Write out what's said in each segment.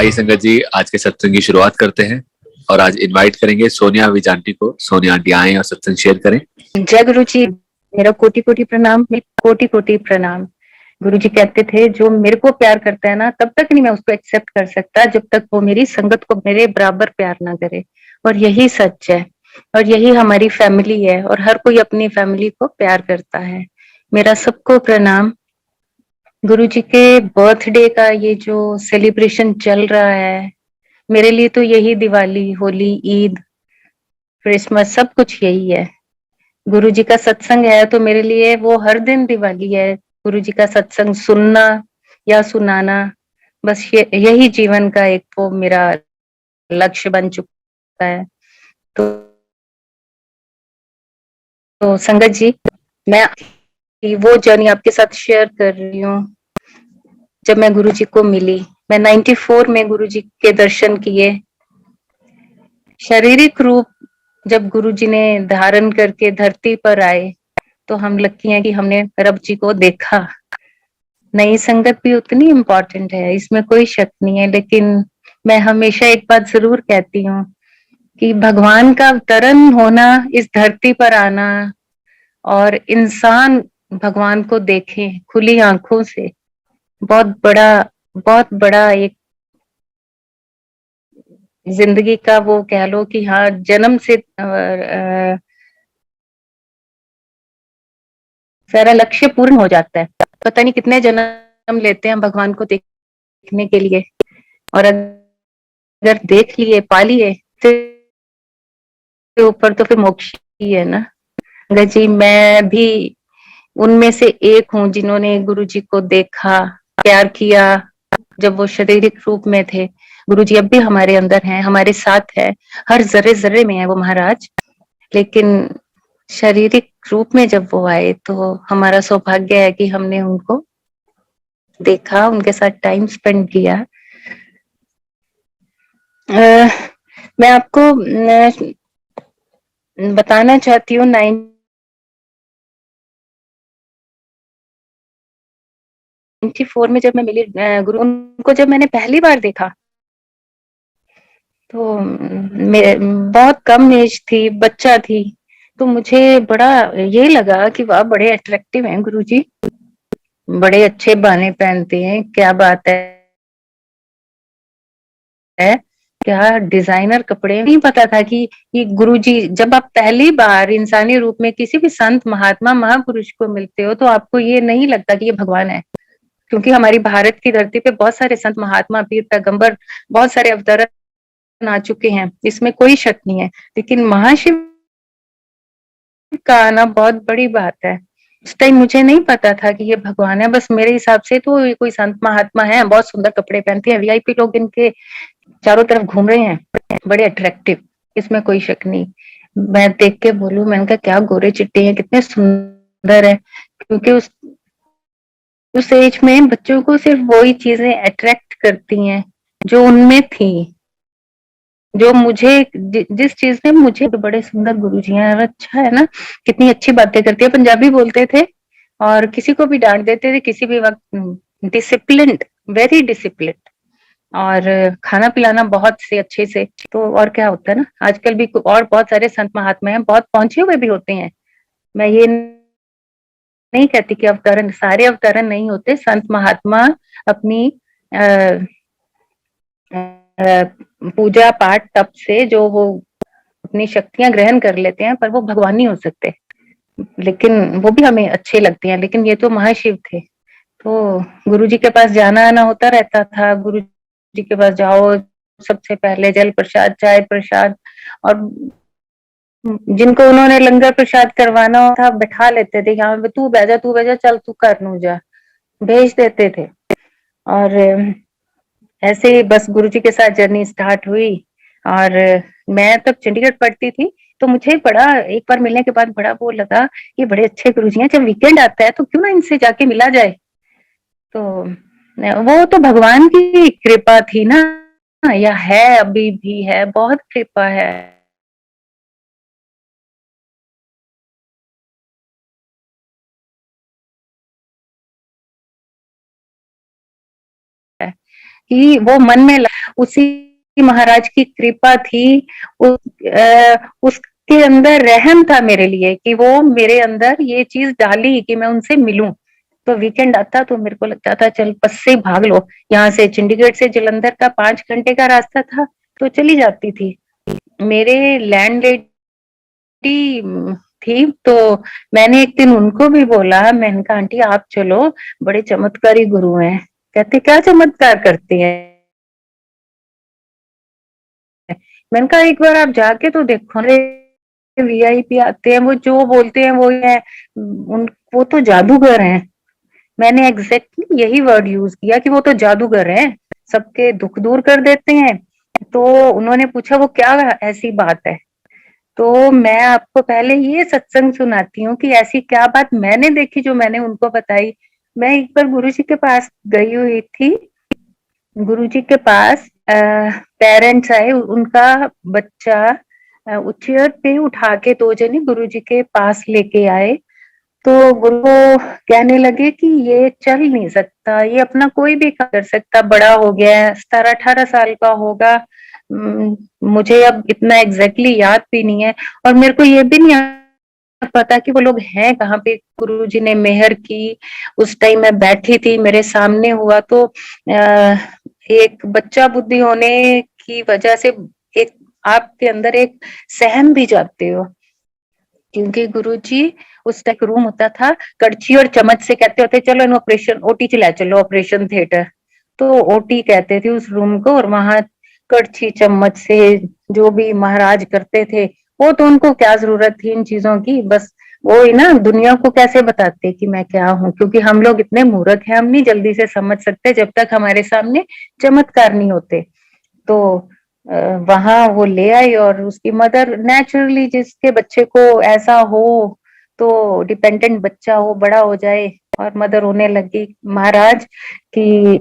आइए संगत जी, आज के सत्संग की शुरुआत करते हैं और आज इनवाइट करेंगे सोनिया विजांटी को। सोनिया आंटी आए और सत्संग शेयर करें। जय गुरु जी, मेरा कोटि कोटि प्रणाम, कोटि कोटि प्रणाम। गुरु जी कहते थे जो मेरे को प्यार करता है ना, तब तक नहीं मैं उसको एक्सेप्ट कर सकता जब तक वो मेरी संगत को मेरे बराबर प्यार ना करे। और यही सच है, और यही हमारी फैमिली है, और हर कोई अपनी फैमिली को प्यार करता है। मेरा सबको प्रणाम। गुरु जी के बर्थडे का ये जो सेलिब्रेशन चल रहा है, मेरे लिए तो यही दिवाली, होली, ईद, क्रिसमस सब कुछ यही है। गुरु जी का सत्संग है तो मेरे लिए वो हर दिन दिवाली है। गुरु जी का सत्संग सुनना या सुनाना, बस ये यही जीवन का एक वो मेरा लक्ष्य बन चुका है। तो संगत जी, मैं वो जर्नी आपके साथ शेयर कर रही हूँ। जब मैं गुरु जी को मिली, मैं 94 में गुरु जी के दर्शन किए। शारीरिक रूप जब गुरु जी ने धारण करके धरती पर आए, तो हम लकी हैं कि हमने रब जी को देखा। नई संगत भी उतनी इम्पोर्टेंट है, इसमें कोई शक नहीं है। लेकिन मैं हमेशा एक बात जरूर कहती हूँ कि भगवान का अवतरण होना, इस धरती पर आना, और इंसान भगवान को देखे खुली आंखों से, बहुत बड़ा एक जिंदगी का वो कह लो कि हाँ, जन्म से सारा लक्ष्य पूर्ण हो जाता है। पता नहीं कितने जन्म लेते हैं भगवान को देखने के लिए, और अगर देख लिए, पा लिए, के ऊपर तो फिर मोक्ष ही है ना। गंगा जी, मैं भी उनमें से एक हूँ जिन्होंने गुरु जी को देखा, प्यार किया जब वो शारीरिक रूप में थे। गुरु जी अब भी हमारे अंदर हैं, हमारे साथ है, हर जर्रे जर्रे में है वो महाराज। लेकिन शारीरिक रूप में जब वो आए तो हमारा सौभाग्य है कि हमने उनको देखा, उनके साथ टाइम स्पेंड किया। मैं आपको बताना चाहती हूँ, 94 में जब मैं मिली गुरु, उनको जब मैंने पहली बार देखा तो बहुत कम एज थी, बच्चा थी। तो मुझे बड़ा ये लगा कि वाह, बड़े अट्रैक्टिव हैं गुरुजी, बड़े अच्छे बाने पहनते हैं, क्या बात है, क्या डिजाइनर कपड़े। नहीं पता था कि गुरुजी, जब आप पहली बार इंसानी रूप में किसी भी संत, महात्मा, महापुरुष को मिलते हो तो आपको ये नहीं लगता कि ये भगवान है। क्योंकि हमारी भारत की धरती पे बहुत सारे संत, महात्मा, पीर, पैगंबर, बहुत सारे अवतार आ चुके हैं, इसमें कोई शक नहीं है। लेकिन महाशिव का आना बहुत बड़ी बात है। उस टाइम मुझे नहीं पता था कि ये भगवान है। बस मेरे हिसाब से तो ये कोई संत महात्मा है, बहुत सुंदर कपड़े पहनते हैं, वीआईपी लोग इनके चारों तरफ घूम रहे हैं, बड़े अट्रैक्टिव, इसमें कोई शक नहीं। मैं देख के बोलूं, मैंने कहा क्या गोरे चिट्टे हैं, कितने सुंदर है। क्योंकि उस एज में बच्चों को सिर्फ वही चीजें अट्रैक्ट करती हैं जो उनमें थी, जो मुझे जिस चीज ने मुझे, तो बड़े सुंदर गुरुजी हैं। अच्छा है ना, कितनी अच्छी बातें करती है, पंजाबी बोलते थे और किसी को भी डांट देते थे किसी भी वक्त। डिसिप्लिन्ड, वेरी डिसिप्लिन्ड, और खाना पिलाना बहुत से अच्छे से। तो और क्या होता है ना, आजकल भी और बहुत सारे संत महात्मा हैं, बहुत पहुंचे हुए भी होते हैं। मैं ये नहीं कहती कि अवतरण, सारे अवतरण नहीं होते। संत महात्मा अपनी पूजा पाठ तप से जो वो अपनी शक्तियां ग्रहण कर लेते हैं, पर वो भगवान नहीं हो सकते। लेकिन वो भी हमें अच्छे लगते हैं। लेकिन ये तो महाशिव थे। तो गुरु जी के पास जाना आना होता रहता था। गुरु जी के पास जाओ, सबसे पहले जल प्रसाद, चाय प्रसाद, और जिनको उन्होंने लंगर प्रसाद करवाना था बैठा लेते थे, यहाँ पे तू बैजा, तू बैजा, चल तू कर नू जा, भेज देते थे। और ऐसे ही बस गुरु जी के साथ जर्नी स्टार्ट हुई। और मैं तब चंडीगढ़ पढ़ती थी, तो मुझे बड़ा, एक बार मिलने के बाद बड़ा वो लगा, ये बड़े अच्छे गुरुजी हैं, जब वीकेंड आता है तो क्यों ना इनसे जाके मिला जाए। तो वो तो भगवान की कृपा थी ना, या है, अभी भी है, बहुत कृपा है। कि वो मन में उसी महाराज की कृपा थी, उसके अंदर रहम था मेरे लिए कि वो मेरे अंदर ये चीज डाली कि मैं उनसे मिलूं। तो वीकेंड आता तो मेरे को लगता था चल बस से भाग लो, यहाँ से चंडीगढ़ से जलंधर का 5 घंटे का रास्ता था, तो चली जाती थी। मेरे लैंडलेडी थी, तो मैंने एक दिन उनको भी बोला, मैंने कहा आंटी आप चलो, बड़े चमत्कारी गुरु हैं। कहते क्या चमत्कार करते हैं? मैंने कहा एक बार आप जाके तो देखो, वीआईपी आते हैं, वो जो बोलते हैं वो है, वो तो जादूगर हैं। मैंने एग्जैक्टली यही वर्ड यूज किया कि वो तो जादूगर हैं, सबके दुख दूर कर देते हैं। तो उन्होंने पूछा वो क्या ऐसी बात है? तो मैं आपको पहले ये सत्संग सुनाती हूँ कि ऐसी क्या बात मैंने देखी जो मैंने उनको बताई। मैं एक बार गुरुजी के पास गई हुई थी, गुरुजी के पास पेरेंट्स आए, उनका बच्चा चेयर पे उठा के 2 जने गुरुजी के पास लेके आए। तो गुरु को कहने लगे कि ये चल नहीं सकता, ये अपना कोई भी काम कर सकता, बड़ा हो गया है, 17-18 साल का होगा। मुझे अब इतना एग्जैक्टली याद भी नहीं है, और मेरे को ये भी नहीं पता कि वो लोग हैं कहाँ पे। गुरुजी ने मेहर की, उस टाइम मैं बैठी थी, मेरे सामने हुआ। तो एक बच्चा बुद्धि होने की वजह से एक आपके अंदर एक सहम भी जाते हो, क्योंकि गुरुजी उस टाइम रूम होता था, कड़छी और चम्मच से कहते होते चलो इन ऑपरेशन ओटी चला चलो, ऑपरेशन थिएटर। तो ओटी कहते थे उस रूम को, और वहां कड़छी चम्मच से जो भी महाराज करते थे, वो तो उनको क्या जरूरत थी इन चीजों की, बस वो ही ना दुनिया को कैसे बताते कि मैं क्या हूँ, क्योंकि हम लोग इतने मूर्ख हैं, हम नहीं जल्दी से समझ सकते जब तक हमारे सामने चमत्कार नहीं होते। तो वहां वो ले आई, और उसकी मदर नेचुरली, जिसके बच्चे को ऐसा हो, तो डिपेंडेंट बच्चा हो, बड़ा हो जाए, और मदर रोने लगी महाराज कि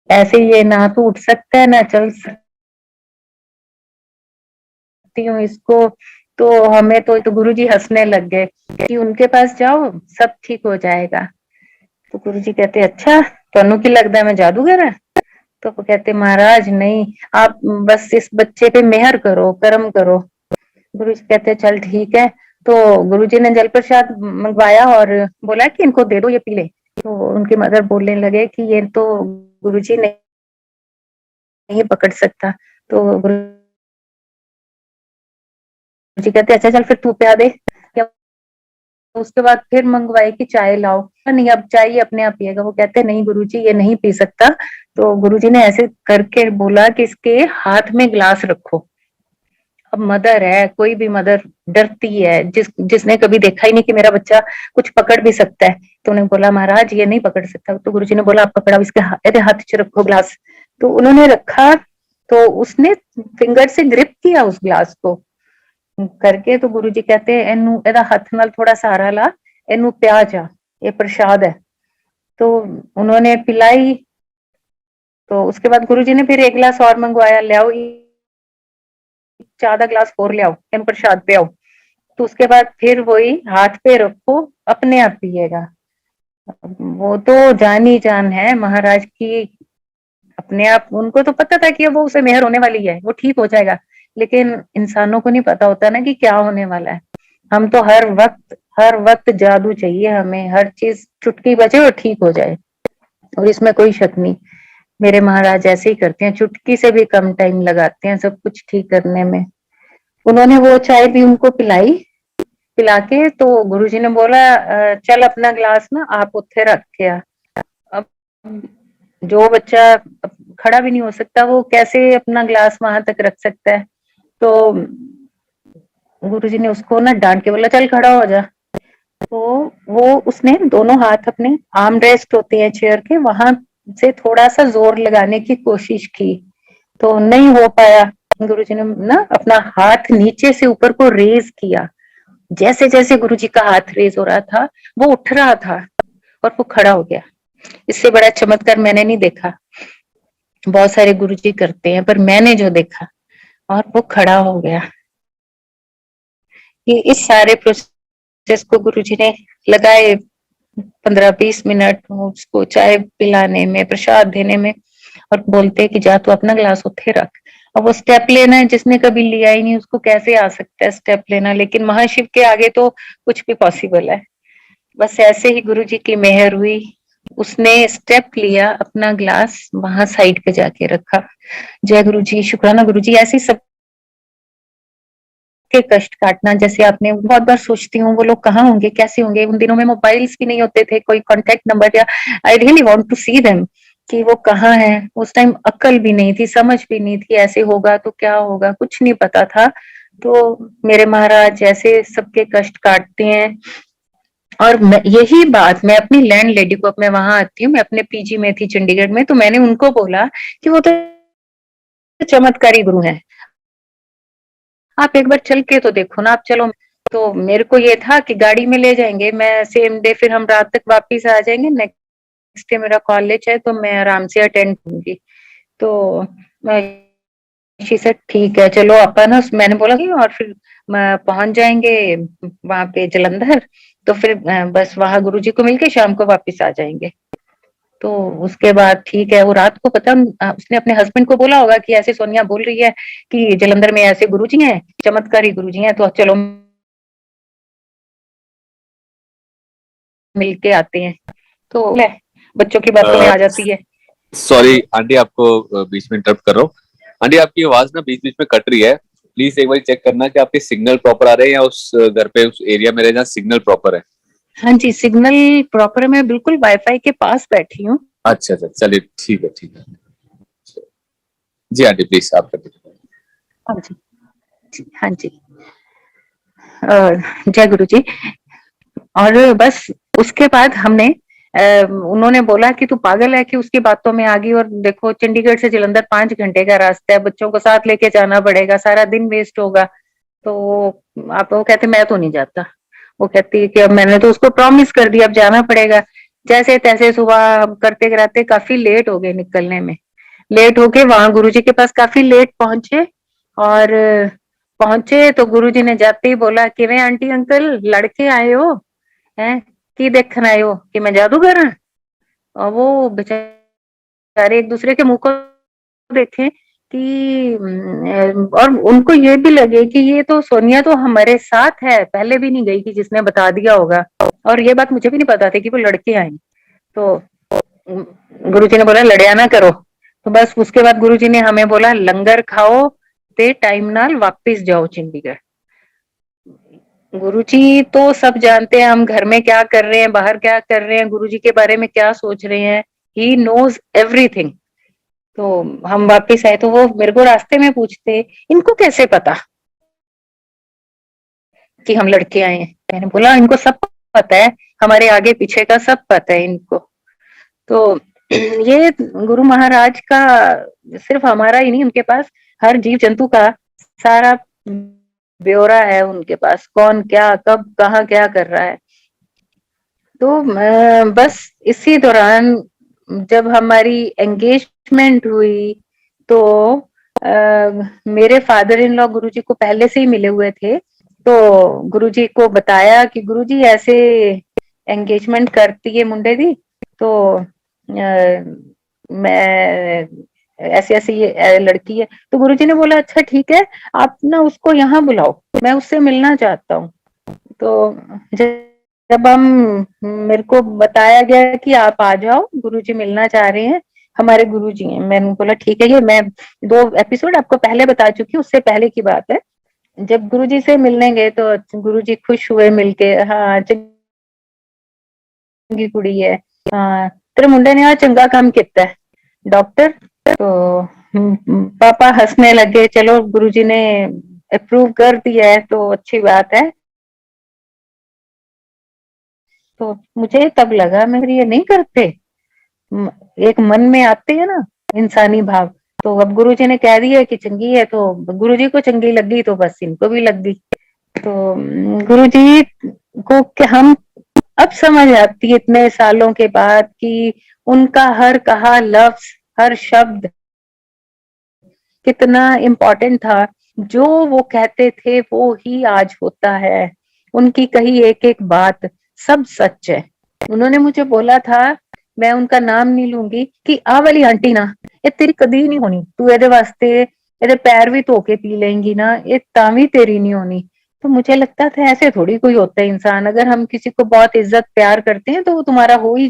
ऐसे ये ना तो उठ सकता है ना चल सकती हूँ इसको। तो हमें तो गुरुजी हंसने लग गए कि उनके पास जाओ सब ठीक हो जाएगा। तो गुरुजी कहते अच्छा, तनु की लगता है मैं जादूगर है? तो वो कहते महाराज नहीं, आप बस इस बच्चे पे मेहर करो, कर्म करो। गुरु जी कहते चल ठीक है। तो गुरुजी ने जल प्रसाद मंगवाया और बोला कि इनको दे दो, ये पी ले। तो उनकी मदर बोलने लगे कि ये तो गुरुजी नहीं पकड़ सकता। तो गुरुजी कहते अच्छा चल फिर तू पिला दे। उसके बाद फिर मंगवाए कि चाय लाओ, नहीं अब चाय अपने आप पिएगा। वो कहते नहीं गुरुजी ये नहीं पी सकता। तो गुरुजी ने ऐसे करके बोला कि इसके हाथ में ग्लास रखो। अब मदर है, कोई भी मदर डरती है, जिसने कभी देखा ही नहीं कि मेरा बच्चा कुछ पकड़ भी सकता है। तो उन्होंने बोला महाराज ये नहीं पकड़ सकता। तो गुरुजी ने बोला आप पकड़ा, इसके हाथ च रखो ग्लास। तो उन्होंने रखा, तो उसने फिंगर से ग्रिप किया उस ग्लास को करके। तो गुरुजी कहते एनू एदा हथ नाल थोड़ा सहारा ला, एनू प्या जा, ये प्रसाद है। तो उन्होंने पिलाई। तो उसके बाद गुरुजी ने फिर एक गिलास और मंगवाया, ले आओ ज्यादा ग्लास और ले आओ, इन प्रसाद पे आओ। तो उसके बाद फिर वही हाथ पे रखो, अपने आप पिएगा। वो तो जान ही जान है महाराज की, अपने आप उनको तो पता था कि वो उसे मेहर होने वाली है, वो ठीक हो जाएगा। लेकिन इंसानों को नहीं पता होता ना कि क्या होने वाला है। हम तो हर वक्त जादू चाहिए हमें, हर चीज चुटकी बजे और ठीक हो जाए, और इसमें कोई शक नहीं। मेरे महाराज ऐसे ही करते हैं, चुटकी से भी कम टाइम लगाते हैं सब कुछ ठीक करने में। उन्होंने वो चाय भी उनको पिलाई, पिला के तो गुरुजी ने बोला चल अपना ग्लास ना आप उत्थे रख के आ। अब जो बच्चा खड़ा भी नहीं हो सकता वो कैसे अपना ग्लास वहां तक रख सकता है? तो गुरुजी ने उसको ना डांट के बोला चल खड़ा हो जा। तो वो उसने दोनों हाथ अपने आर्म रेस्ट होते हैं चेयर के, वहां से थोड़ा सा जोर लगाने की कोशिश की, तो नहीं हो पाया। गुरुजी ने ना अपना हाथ नीचे से ऊपर को रेज किया। जैसे जैसे गुरुजी का हाथ रेज हो रहा था, वो उठ रहा था और वो खड़ा हो गया। इससे बड़ा चमत्कार मैंने नहीं देखा। बहुत सारे गुरुजी करते हैं, पर मैंने जो देखा, और वो खड़ा हो गया। कि इस सारे प्रोसेस को गुरुजी ने लगाए 15-20 मिनट उसको चाय पिलाने में, प्रसाद देने में, और बोलते कि जा तू अपना ग्लास उठे रख। अब वो स्टेप लेना है, जिसने कभी लिया ही नहीं उसको कैसे आ सकता है स्टेप लेना, लेकिन महाशिव के आगे तो कुछ भी पॉसिबल है। बस ऐसे ही गुरुजी की मेहर हुई, उसने स्टेप लिया, अपना ग्लास वहां साइड पे जाके रखा। जय गुरु जी, शुक्राना गुरु जी। ऐसे सब के कष्ट काटना, जैसे आपने बहुत बार सोचती हूँ वो लोग कहाँ होंगे, कैसे होंगे। उन दिनों में मोबाइल्स भी नहीं होते थे, कोई कॉन्टेक्ट नंबर, या I really want to see them कि वो कहाँ है। उस टाइम अक्ल भी नहीं थी, समझ भी नहीं थी, ऐसे होगा तो क्या होगा, कुछ नहीं पता था। तो मेरे महाराज ऐसे सबके कष्ट काटते हैं। और यही बात मैं अपनी लैंड लेडी को, अब मैं वहां आती हूँ, मैं अपने पीजी में थी चंडीगढ़ में, तो मैंने उनको बोला कि वो तो चमत्कारी गुरु है, आप एक बार चल के तो देखो ना, आप चलो। तो मेरे को ये था कि गाड़ी में ले जाएंगे, मैं सेम डे, फिर हम रात तक वापिस आ जाएंगे, नेक्स्ट डे मेरा कॉलेज है तो मैं आराम से अटेंड करूंगी। तो शी सेड ठीक है चलो अपन, मैंने बोला कि, और फिर पहुंच जाएंगे वहां पे जलंधर, तो फिर बस वहां गुरुजी को मिलके शाम को वापस आ जाएंगे। तो उसके बाद ठीक है, वो रात को पता, उसने अपने हस्बैंड को बोला होगा कि ऐसे सोनिया बोल रही है कि जलंधर में ऐसे गुरुजी हैं, चमत्कारी गुरुजी हैं, तो चलो मिलके आते हैं। तो बच्चों की बातों में आ जाती है। सॉरी आंटी, आपको बीच में इंटरप्ट कर रहा हूँ। आंटी आपकी आवाज ना बीच बीच में कट रही है, प्लीज एक बार चेक करना कि आपके सिग्नल प्रॉपर आ रहे हैं, या उस घर पे उस एरिया में रहे जहाँ सिग्नल प्रॉपर है। हाँ जी, सिग्नल प्रॉपर है, मैं बिल्कुल वाईफाई के पास बैठी हूँ। अच्छा अच्छा, चलिए ठीक है ठीक है। जी आंटी प्लीज आप कर दीजिए। हाँ जी, हाँ जी। जय गुरु जी। और बस उसके बाद हमने उन्होंने बोला कि तू पागल है कि उसकी बातों में आ गई, और देखो चंडीगढ़ से जलंधर 5 घंटे का रास्ता है, बच्चों को साथ लेके जाना पड़ेगा, सारा दिन वेस्ट होगा। तो आप, वो कहते मैं तो नहीं जाता। वो कहती कि अब मैंने तो उसको प्रॉमिस कर दिया, अब जाना पड़ेगा। जैसे तैसे सुबह करते कराते काफी लेट हो गए निकलने में। लेट होके वहां गुरुजी के पास काफी लेट पहुंचे, और पहुंचे तो गुरुजी ने जाते ही बोला कि वे आंटी अंकल लड़के आए हो हैं, की देखने आए हो कि मैं जादूगर हूं। और वो बेचारे एक दूसरे के मुंह को देखे कि और उनको ये भी लगे कि ये तो सोनिया तो हमारे साथ है, पहले भी नहीं गई कि जिसने बता दिया होगा। और ये बात मुझे भी नहीं पता थी कि वो लड़के आए। तो गुरुजी ने बोला लड़िया ना करो। तो बस उसके बाद गुरुजी ने हमें बोला लंगर खाओ ते टाइम नाल वापिस जाओ चंडीगढ़। गुरुजी तो सब जानते हैं, हम घर में क्या कर रहे हैं, बाहर क्या कर रहे हैं, गुरुजी के बारे में क्या सोच रहे हैं। He knows everything. तो हम वापिस आए तो वो मेरे को रास्ते में पूछते, इनको कैसे पता कि हम लड़के आए हैं। मैंने बोला इनको सब पता है, हमारे आगे पीछे का सब पता है इनको। तो ये गुरु महाराज का, सिर्फ हमारा ही नहीं, उनके पास हर जीव जंतु का सारा ब्यौरा है उनके पास, कौन क्या कब कहाँ क्या कर रहा है। तो बस इसी दौरान जब हमारी एंगेजमेंट हुई, तो मेरे फादर इन लॉ गुरुजी को पहले से ही मिले हुए थे। तो गुरुजी को बताया कि गुरुजी ऐसे एंगेजमेंट करती है मुंडे दी, तो मैं ऐसी ऐसी ये लड़की है। तो गुरुजी ने बोला अच्छा ठीक है, आप ना उसको यहाँ बुलाओ, मैं उससे मिलना चाहता हूँ। तो जब हम, मेरे को बताया गया कि आप आ जाओ, गुरुजी मिलना चाह रहे हैं, हमारे गुरुजी हैं। मैंने बोला ठीक है, ये मैं 2 एपिसोड आपको पहले बता चुकी हूँ, उससे पहले की बात है। जब गुरुजी से मिलने गए तो गुरुजी खुश हुए मिलके, हाँ चंगी कुड़ी है, हाँ तेरे मुंडे ने आज चंगा काम किया है डॉक्टर। तो पापा हंसने लगे, चलो गुरुजी ने अप्रूव कर दिया है तो अच्छी बात है। तो मुझे तब लगा मैं ये नहीं करते, एक मन में आते हैं ना इंसानी भाव। तो अब गुरुजी ने कह दिया कि चंगी है, तो गुरुजी को चंगी लगी तो बस इनको भी लग गई। तो गुरुजी को हम अब समझ आती है इतने सालों के बाद कि उनका हर कहा लफ्ज, हर शब्द कितना इम्पोर्टेंट था। जो वो कहते थे वो ही आज होता है, उनकी कही एक एक बात सब सच है। उन्होंने मुझे बोला था, मैं उनका नाम नहीं लूंगी, कि आ वाली आंटी ना ये तेरी कदी नहीं होनी, तू एदे वास्ते एदे पैर भी धो के पी लेंगी ना, ये तावी तेरी नहीं होनी। तो मुझे लगता था ऐसे थोड़ी कोई होता है इंसान, अगर हम किसी को बहुत इज्जत प्यार करते हैं तो वो तुम्हारा हो ही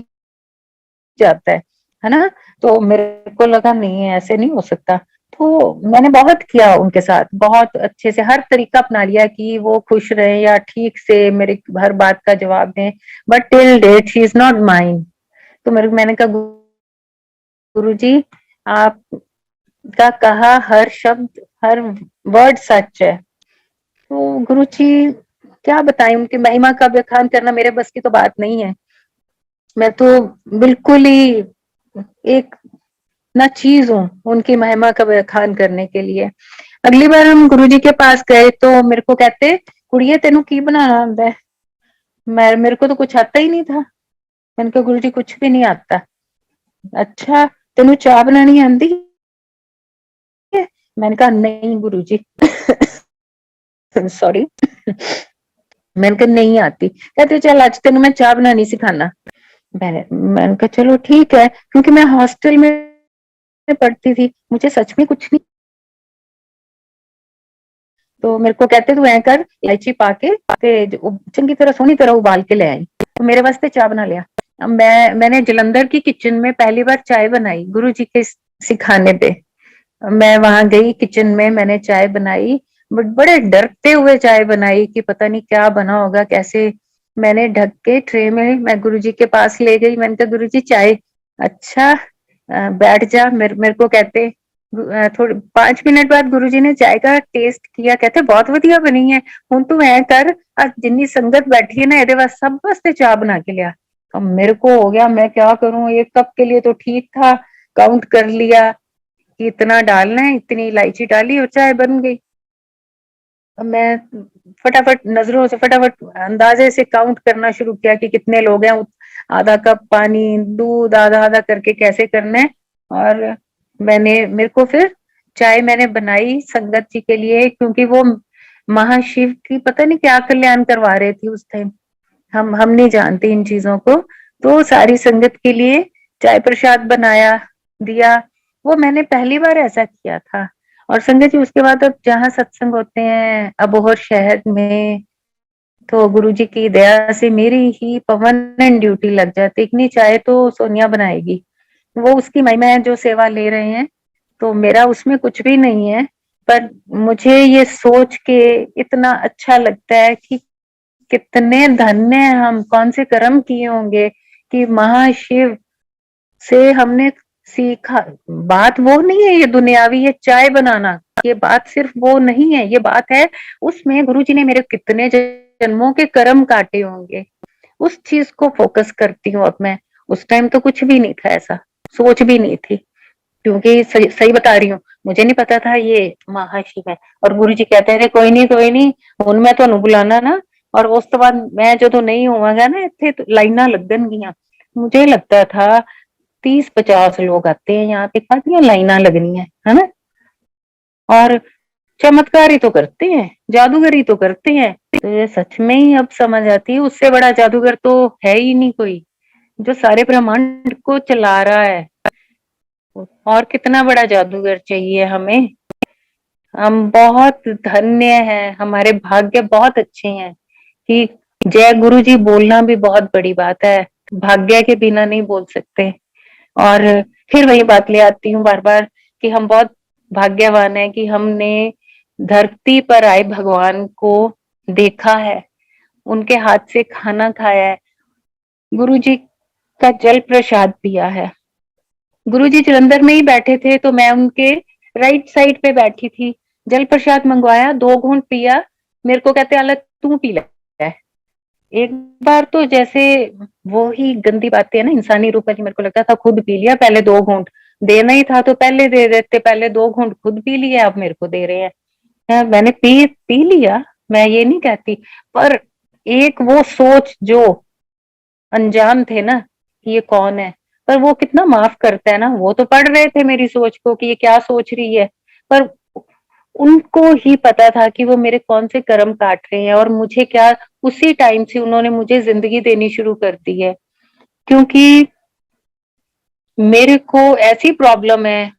जाता है ना। तो मेरे को लगा नहीं है, ऐसे नहीं हो सकता। तो मैंने बहुत किया उनके साथ, बहुत अच्छे से हर तरीका अपना लिया कि वो खुश रहे या ठीक से मेरे हर बात का जवाब दें, but till date she is not mine. तो मैंने कहा गुरुजी, आपका कहा हर शब्द हर वर्ड सच है। तो गुरुजी क्या बताएं, उनकी महिमा का बखान करना मेरे बस की तो बात नहीं है। मैं तो बिल्कुल ही एक ना चीज हूँ उनकी महिमा का बखान करने के लिए। अगली बार हम गुरुजी के पास गए तो मेरे को कहते, कुड़िए तेनू की बनाना आंदा है? मेरे को तो कुछ आता ही नहीं था। मैंने कहा गुरुजी कुछ भी नहीं आता। अच्छा, तेनू चाय बनानी आंदी है? मैंने कहा नहीं गुरुजी सॉरी मैंने कहा नहीं आती। कहते चल आज तेन मैं चाय बनानी सिखाना। मैंने कहा चलो ठीक है, क्योंकि मैं हॉस्टल में पढ़ती थी, मुझे सच में कुछ नहीं। तो मेरे को कहते तू ऐ कर, इलायची पाके चंगी तरह सोनी तरह उबाल के ले आई। तो मेरे वास्ते चाय बना लिया। मैंने जलंधर की किचन में पहली बार चाय बनाई गुरु जी के सिखाने पे। मैं वहां गई किचन में, मैंने चाय बनाई, बट बड़े डरते हुए चाय बनाई कि पता नहीं क्या बना होगा कैसे। मैंने ढक के ट्रे में मैं गुरुजी के पास ले गई, मैंने कहा गुरुजी चाय। अच्छा, बैठ जा। मेरे को कहते थोड़े 5 मिनट बाद गुरुजी ने चाय का टेस्ट किया, कहते बहुत बढ़िया बनी है, हुन तू ऐ कर आज जिन्नी संगत बैठी है ना एदे वास्ते सब वास्ते चाय बना के लिया। अब मेरे को हो गया मैं क्या करूं, एक कप के लिए तो ठीक था, काउंट कर लिया कि इतना डालना है, इतनी इलायची डाली और चाय बन गई। अब मैं फटाफट नजरों से फटाफट अंदाजे से काउंट करना शुरू किया कि कितने लोग हैं, आधा कप पानी, दूध आधा आधा करके कैसे करना है। और मेरे को फिर चाय मैंने बनाई संगत जी के लिए, क्योंकि वो महाशिव की पता नहीं क्या कल्याण करवा रहे थे उस टाइम। हम नहीं जानते इन चीजों को। तो सारी संगत के लिए चाय प्रसाद बनाया, दिया। वो मैंने पहली बार ऐसा किया था। और संगत जी उसके बाद अब जहाँ सत्संग होते हैं अबोहर शहर में, तो गुरुजी की दया से मेरी ही परमानेंट ड्यूटी लग जाती, इतनी चाय तो सोनिया बनाएगी। वो उसकी महिमा है जो सेवा ले रहे हैं, तो मेरा उसमें कुछ भी नहीं है। पर मुझे ये सोच के इतना अच्छा लगता है कि कितने धन्य हैं हम, कौन से कर्म किए होंगे कि महाशिव से हमने सीखा। बात वो नहीं है ये दुनियावी ये चाय बनाना, ये बात सिर्फ वो नहीं है, ये बात है उसमें गुरुजी ने मेरे कितने जन्मों के कर्म काटे होंगे, उस चीज को फोकस करती हूँ अब मैं। उस टाइम तो कुछ भी नहीं था, ऐसा सोच भी नहीं थी। क्योंकि सही बता रही हूँ, मुझे नहीं पता था ये महाशिव है। और गुरु जी कहते थे कोई नहीं उनमें तो बुलाना ना। और उस तो बाद मैं जो तो नहीं होवागा ना इतने तो लाइना लगन गिया। मुझे लगता था 30-50 लोग आते हैं यहाँ पे, काफी लाइना लगनी है ना। और चमत्कार ही तो करते हैं, जादूगरी तो करते हैं। तो ये सच में ही अब समझ आती है, उससे बड़ा जादूगर तो है ही नहीं कोई, जो सारे ब्रह्मांड को चला रहा है। और कितना बड़ा जादूगर चाहिए हमें। हम बहुत धन्य हैं, हमारे भाग्य बहुत अच्छे हैं कि जय गुरु जी बोलना भी बहुत बड़ी बात है, भाग्य के बिना नहीं बोल सकते। और फिर वही बात ले आती हूँ बार बार कि हम बहुत भाग्यवान है कि हमने धरती पर आए भगवान को देखा है, उनके हाथ से खाना खाया है, गुरु जी का जल प्रसाद पिया है। गुरुजी जलंधर में ही बैठे थे तो मैं उनके राइट साइड पे बैठी थी। जल प्रसाद मंगवाया, 2 घूंट पिया। मेरे को कहते अलग तू पी ले। एक बार तो जैसे वो ही गंदी बातें है ना इंसानी रूप में, मेरे को लगता था खुद पी लिया, पहले 2 घूंट देना ही था तो पहले दे देते, पहले 2 घूंट खुद पी लिए, अब मेरे को दे रहे हैं। मैंने पी पी लिया, मैं ये नहीं कहती। पर एक वो सोच जो अनजान थे ना कि ये कौन है, पर वो कितना माफ करता है ना। वो तो पढ़ रहे थे मेरी सोच को कि ये क्या सोच रही है, पर उनको ही पता था कि वो मेरे कौन से कर्म काट रहे हैं और मुझे क्या। उसी टाइम से उन्होंने मुझे जिंदगी देनी शुरू कर दी है। क्योंकि मेरे को ऐसी प्रॉब्लम है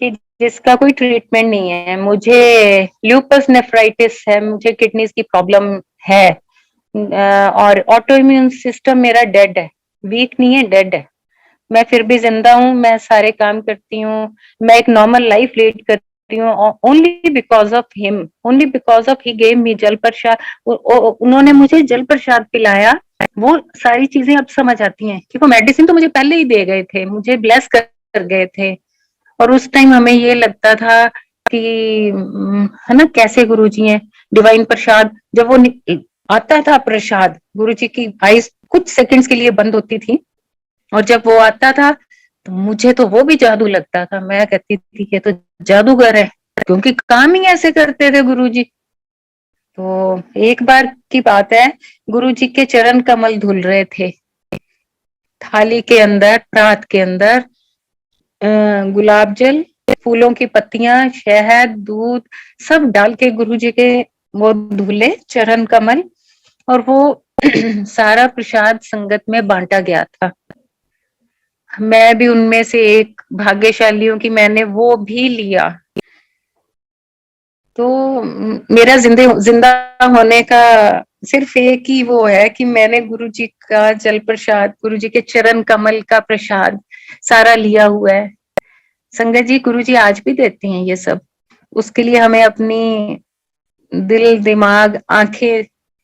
कि जिसका कोई ट्रीटमेंट नहीं है। मुझे ल्यूपस नेफ्राइटिस है, मुझे किडनीज की प्रॉब्लम है, और ऑटो इम्यून सिस्टम मेरा डेड है, वीक नहीं है, डेड है। मैं फिर भी जिंदा हूँ, मैं सारे काम करती हूँ, मैं एक नॉर्मल लाइफ लीड करती हूँ, only because of him, only because of he gave me जल प्रसाद। उन्होंने मुझे जल प्रसाद पिलाया। वो सारी चीजें अब समझ आती हैं कि वो मेडिसिन तो मुझे पहले ही दे गए थे, मुझे ब्लेस कर गए थे। और उस टाइम हमें ये लगता था कि है ना, कैसे गुरुजी हैं, डिवाइन प्रसाद। जब वो आता था प्रसाद, गुरुजी की आईज कुछ सेकंड्स के लिए बंद होती थी, और जब वो आता था तो मुझे तो वो भी जादू लगता था। मैं कहती थी ये तो जादूगर है, क्योंकि काम ही ऐसे करते थे गुरुजी। तो एक बार की बात है, गुरुजी के चरण कमल धुल रहे थे, थाली के अंदर, प्रात के अंदर गुलाब जल, फूलों की पत्तियां, शहद, दूध सब डाल के गुरुजी के वो धुले चरण कमल, और वो सारा प्रसाद संगत में बांटा गया था। मैं भी उनमें से एक भाग्यशाली हूँ कि मैंने वो भी लिया। तो मेरा जिंदा होने का सिर्फ एक ही वो है कि मैंने गुरुजी का जल प्रसाद, गुरुजी के चरण कमल का प्रसाद सारा लिया हुआ है। संगत जी, गुरुजी आज भी देते हैं ये सब। उसके लिए हमें अपनी दिल, दिमाग, आंखें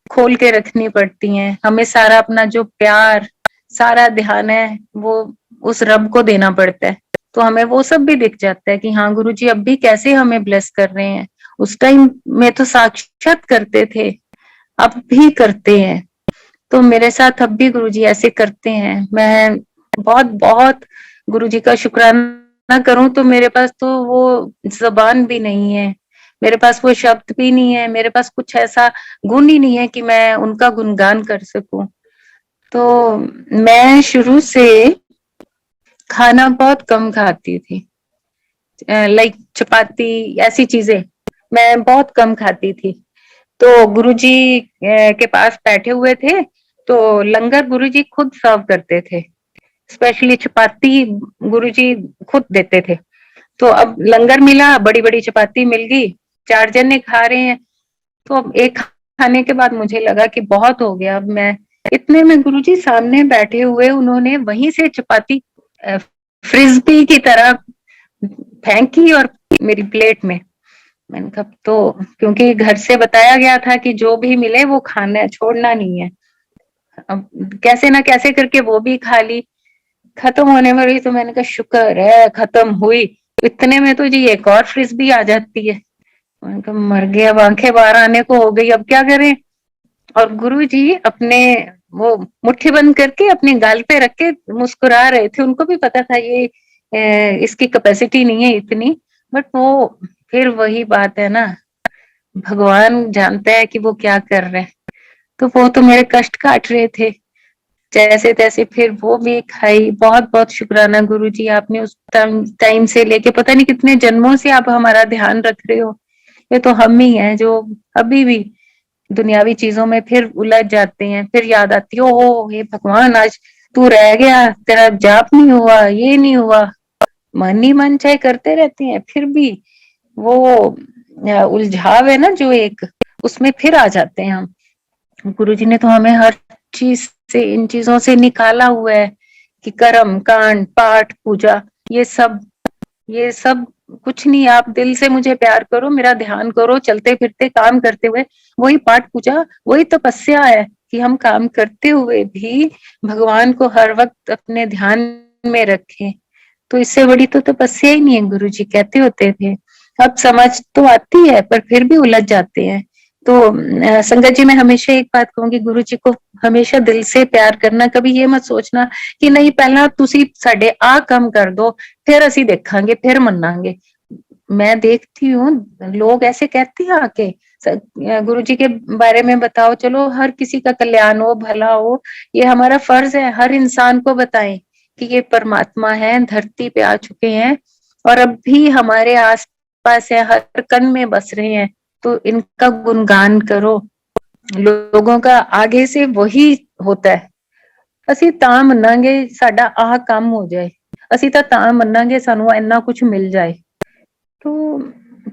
खोल के रखनी पड़ती हैं। हमें सारा अपना जो प्यार, सारा ध्यान है, वो उस रब को देना पड़ता है। तो हमें वो सब भी दिख जाता है कि हाँ, गुरुजी अब भी कैसे हमें ब्लेस कर रहे हैं। उस टाइम में तो साक्षात करते थे, अब भी करते हैं। तो मेरे साथ अब भी गुरुजी ऐसे करते हैं। मैं बहुत बहुत गुरुजी का शुक्राना करूं तो मेरे पास तो वो जबान भी नहीं है, मेरे पास वो शब्द भी नहीं है, मेरे पास कुछ ऐसा गुण ही नहीं है कि मैं उनका गुणगान कर सकूं। तो मैं शुरू से खाना बहुत कम खाती थी, लाइक चपाती, ऐसी चीजें मैं बहुत कम खाती थी। तो गुरुजी के पास बैठे हुए थे, तो लंगर गुरुजी खुद सर्व करते थे, स्पेशली चपाती गुरुजी खुद देते थे। तो अब लंगर मिला, बड़ी बड़ी चपाती मिल गई, 4 जने खा रहे हैं। तो अब एक खाने के बाद मुझे लगा कि बहुत हो गया। अब मैं इतने में गुरुजी सामने बैठे हुए, उन्होंने वहीं से चपाती फ्रिस्बी की तरह फेंकी और मेरी प्लेट में। मैंने कहा, तो क्योंकि घर से बताया गया था कि जो भी मिले वो खाना है, छोड़ना नहीं है। अब कैसे ना कैसे करके वो भी खा ली, खत्म होने में रही। तो मैंने कहा शुक्र है खत्म हुई। इतने में तो जी एक और फ्रिस्बी आ जाती है। मैंने कहा मर गया, अब आंखें बाहर आने को हो गई, अब क्या करें। और गुरु जी अपने वो मुट्ठी बंद करके अपने गाल पे रख के मुस्कुरा रहे थे। उनको भी पता था ये इसकी कैपेसिटी नहीं है इतनी, बट वो फिर वही बात है ना, भगवान जानता है कि वो क्या कर रहे हैं। तो वो तो मेरे कष्ट काट रहे थे जैसे तैसे, फिर वो भी खाई। बहुत बहुत शुक्राना गुरु जी, आपने उस टाइम से लेके पता नहीं कितने जन्मों से आप हमारा ध्यान रख रहे हो। ये तो हम ही हैं जो अभी भी दुनियावी चीजों में फिर उलझ जाते हैं, फिर याद आती है ओ हे भगवान, आज तू रह गया, तेरा जाप नहीं हुआ, ये नहीं हुआ। मन ही मन चाहे करते रहते हैं, फिर भी वो उलझाव है ना जो एक, उसमें फिर आ जाते हैं हम। गुरुजी ने तो हमें हर चीज से, इन चीजों से निकाला हुआ है कि कर्म कांड पाठ पूजा ये सब कुछ नहीं। आप दिल से मुझे प्यार करो, मेरा ध्यान करो, चलते फिरते काम करते हुए, वही पाठ पूजा, वही तपस्या है कि हम काम करते हुए भी भगवान को हर वक्त अपने ध्यान में रखें। तो इससे बड़ी तो तपस्या ही नहीं है, गुरु जी कहते होते थे। अब समझ तो आती है पर फिर भी उलझ जाते हैं। तो संगत जी, मैं हमेशा एक बात कहूंगी, गुरु जी को हमेशा दिल से प्यार करना। कभी ये मत सोचना कि नहीं पहला तुसी साडे आ काम कर दो, फिर ਅਸੀਂ देखांगे, फिर मनांगे। मैं देखती हूँ लोग ऐसे कहते हैं आके, गुरु जी के बारे में बताओ, चलो हर किसी का कल्याण हो, भला हो, ये हमारा फर्ज है हर इंसान को बताएं कि ये परमात्मा है, धरती पे आ चुके हैं और अब भी हमारे आस पास है, हर कण में बस रहे हैं। तो इनका गुणगान करो। लोगों का आगे से वही होता है। ਅਸੀਂ ਤਾਂ ਮੰਨਾਂਗੇ ਸਾਡਾ ਆਹ ਕੰਮ ਹੋ ਜਾਏ, ਅਸੀਂ ਤਾਂ ਮੰਨਾਂगे ਸਾਨੂੰ ਇੰਨਾ कुछ मिल जाए। तो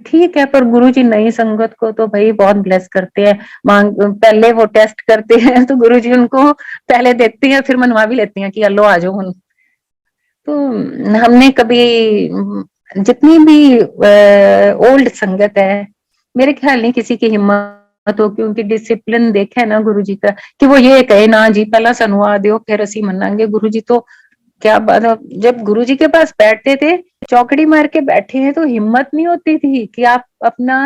ठीक है, पर गुरु जी नई संगत को तो भाई बहुत ब्लेस करते हैं। मांग पहले वो टेस्ट करते हैं तो गुरु जी उनको पहले देखती हैं, फिर मनवा भी लेती हैं कि लो आ जाओ हुन। तो हमने कभी जितनी भी ओल्ड संगत है, मेरे ख्याल नहीं किसी की हिम्मत हो, क्योंकि डिसिप्लिन देखा है ना गुरु जी का, कि वो ये कहे ना जी पहला सानू आ दियो फिर असी मनांगे। गुरु जी तो क्या बात है, जब गुरु जी के पास बैठते थे चौकड़ी मार के बैठे हैं तो हिम्मत नहीं होती थी कि आप अपना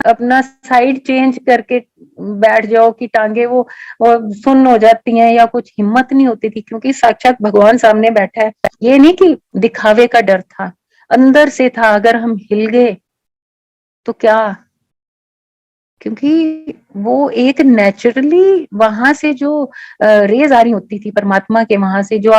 अपना साइड चेंज करके बैठ जाओ कि टांगे वो सुन्न हो जाती हैं या कुछ, हिम्मत नहीं होती थी, क्योंकि साक्षात भगवान सामने बैठा है। ये नहीं कि दिखावे का डर था, अंदर से था, अगर हम हिल गए तो क्या, क्योंकि वो एक नेचुरली वहां से जो रेज आ रही होती थी परमात्मा के, वहां से जो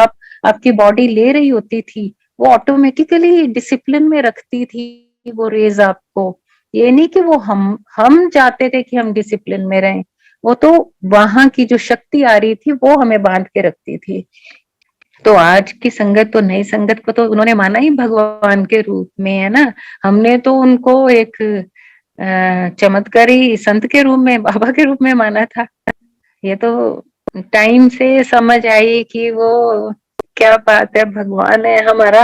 आपकी बॉडी ले रही होती थी, वो ऑटोमेटिकली डिसिप्लिन में रखती थी वो रेज आपको। ये नहीं कि वो हम चाहते थे कि हम डिसिप्लिन में रहें, वो तो वहां की जो शक्ति आ रही थी वो हमें बांध के रखती थी। तो आज की संगत तो नई संगत को तो उन्होंने माना ही भगवान के रूप में है ना। हमने तो उनको एक चमत्कारी संत के रूप में, बाबा के रूप में माना था। ये तो टाइम से समझ आई कि वो क्या बात है, भगवान है हमारा।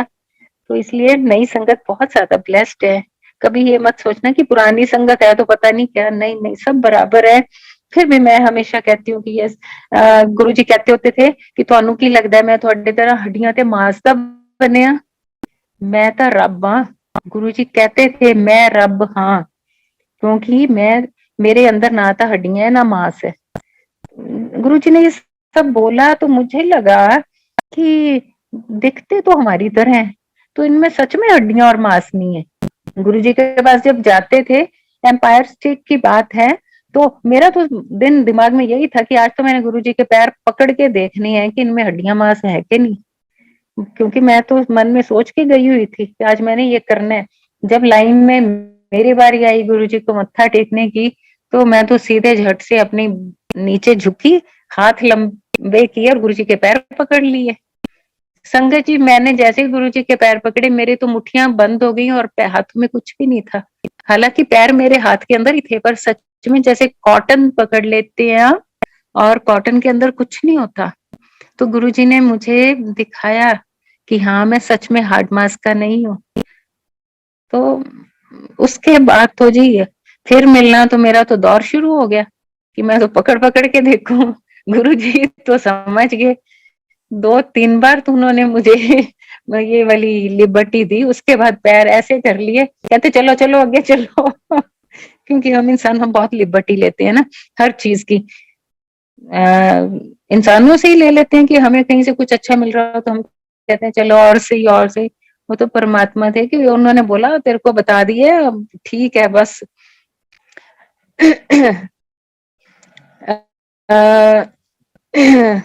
तो इसलिए नई संगत बहुत ज्यादा ब्लेस्ड है। कभी ये मत सोचना कि पुरानी संगत है तो पता नहीं क्या, नहीं नहीं, सब बराबर है। फिर भी मैं हमेशा कहती हूँ कि यस, गुरु जी कहते होते थे कि ਤੁਹਾਨੂੰ ਕੀ लगता है मैं ਤੁਹਾਡੇ तरह हड्डियां ते मांस ਦਾ ਬਣਿਆ, मैं तो रब हाँ। गुरु जी कहते थे मैं रब हाँ, क्योंकि मैं, मेरे अंदर ना तो हड्डियां है ना मांस है। गुरु जी ने ये सब बोला तो मुझे लगा कि दिखते तो हमारी तरह हैं, तो इनमें सच में हड्डियां और मांस नहीं है। गुरु जी के पास जब जाते थे, एम्पायर स्टेट की बात है, तो मेरा तो दिन दिमाग में यही था कि आज तो मैंने गुरु जी के पैर पकड़ के देखने हैं कि इनमें हड्डियां मांस है कि नहीं, क्योंकि मैं तो मन में सोच के गई हुई थी कि आज मैंने ये करना है। जब लाइन में मेरी बारी आई गुरु जी को मत्था टेकने की, तो मैं तो सीधे झट से अपनी नीचे झुकी, हाथ लंबे किए और गुरु जी के पैर पकड़ लिए। संगत जी, मैंने जैसे ही गुरु जी के पैर पकड़े, मेरी तो मुट्ठियां बंद हो गई और हाथ में कुछ भी नहीं था। हालांकि पैर मेरे हाथ के अंदर ही थे, पर सच में जैसे कॉटन पकड़ लेते हैं आप, और कॉटन के अंदर कुछ नहीं होता। तो गुरुजी ने मुझे दिखाया कि हाँ मैं सच में हार्ड मास का नहीं हूँ। तो उसके बाद तो जी फिर मिलना तो मेरा तो दौर शुरू हो गया कि मैं तो पकड़ पकड़ के देखूं। गुरुजी तो समझ गए, 2-3 बार तो उन्होंने मुझे ये वाली लिबर्टी दी, उसके बाद पैर ऐसे कर लिए, कहते चलो चलो आगे चलो। क्योंकि हम बहुत लिबर्टी लेते हैं ना हर चीज की, इंसानों से ही ले लेते हैं कि हमें कहीं से कुछ अच्छा मिल रहा हो तो हम कहते हैं चलो और सही और सही। वो तो परमात्मा थे कि उन्होंने बोला तेरे को बता दिए, अब ठीक है बस।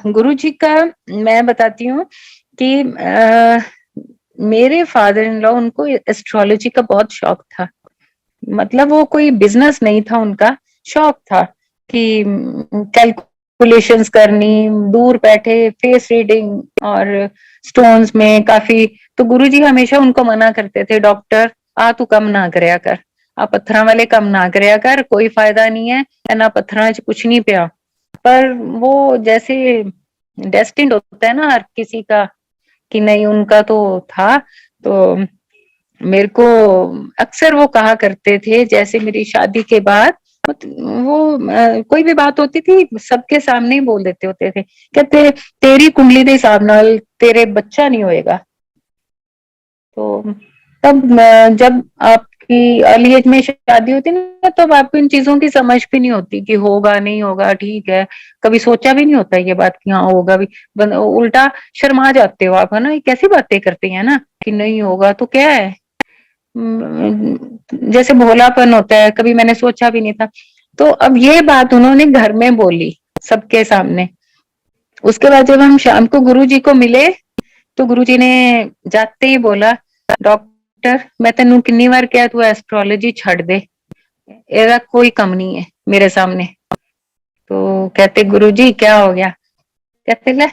गुरु जी का मैं बताती हूँ कि मेरे फादर इन लॉ, उनको एस्ट्रोलॉजी का बहुत शौक था। मतलब वो कोई बिजनेस नहीं था उनका, शौक था कि कैलकुलेशंस करनी, दूर बैठे फेस रीडिंग और स्टोन्स में काफी। तो गुरुजी हमेशा उनको मना करते थे, डॉक्टर आ तू कम ना करया कर, आ पत्थर वाले कम ना करया कर, कोई फायदा नहीं है, ना पत्थर च कुछ नहीं पिया। पर वो जैसे डेस्टिन्ड होता है ना हर किसी का, कि नहीं उनका तो था। तो मेरे को अक्सर वो कहा करते थे, जैसे मेरी शादी के बाद वो कोई भी बात होती थी सबके सामने ही बोल देते होते थे, कहते तेरी कुंडली के हिसाब नाल तेरे बच्चा नहीं होएगा। तो तब जब आपकी अर्ली एज में शादी होती ना, तब आपको इन चीजों की समझ भी नहीं होती कि होगा नहीं होगा, ठीक है, कभी सोचा भी नहीं होता ये बात कि हाँ होगा भी। उल्टा शर्मा जाते हो आप, है ना, कैसी बातें करते हैं ना कि नहीं होगा तो क्या है, जैसे भोलापन होता है, कभी मैंने सोचा भी नहीं था। तो अब ये बात उन्होंने घर में बोली सबके सामने। उसके बाद जब हम शाम को गुरुजी को मिले, तो गुरुजी ने जाते ही बोला, डॉक्टर मैं तेनू कितनी बार कहा तू एस्ट्रोलॉजी छड़ दे, एदा कोई कम नहीं है मेरे सामने। तो कहते गुरुजी क्या हो गया, कहते ले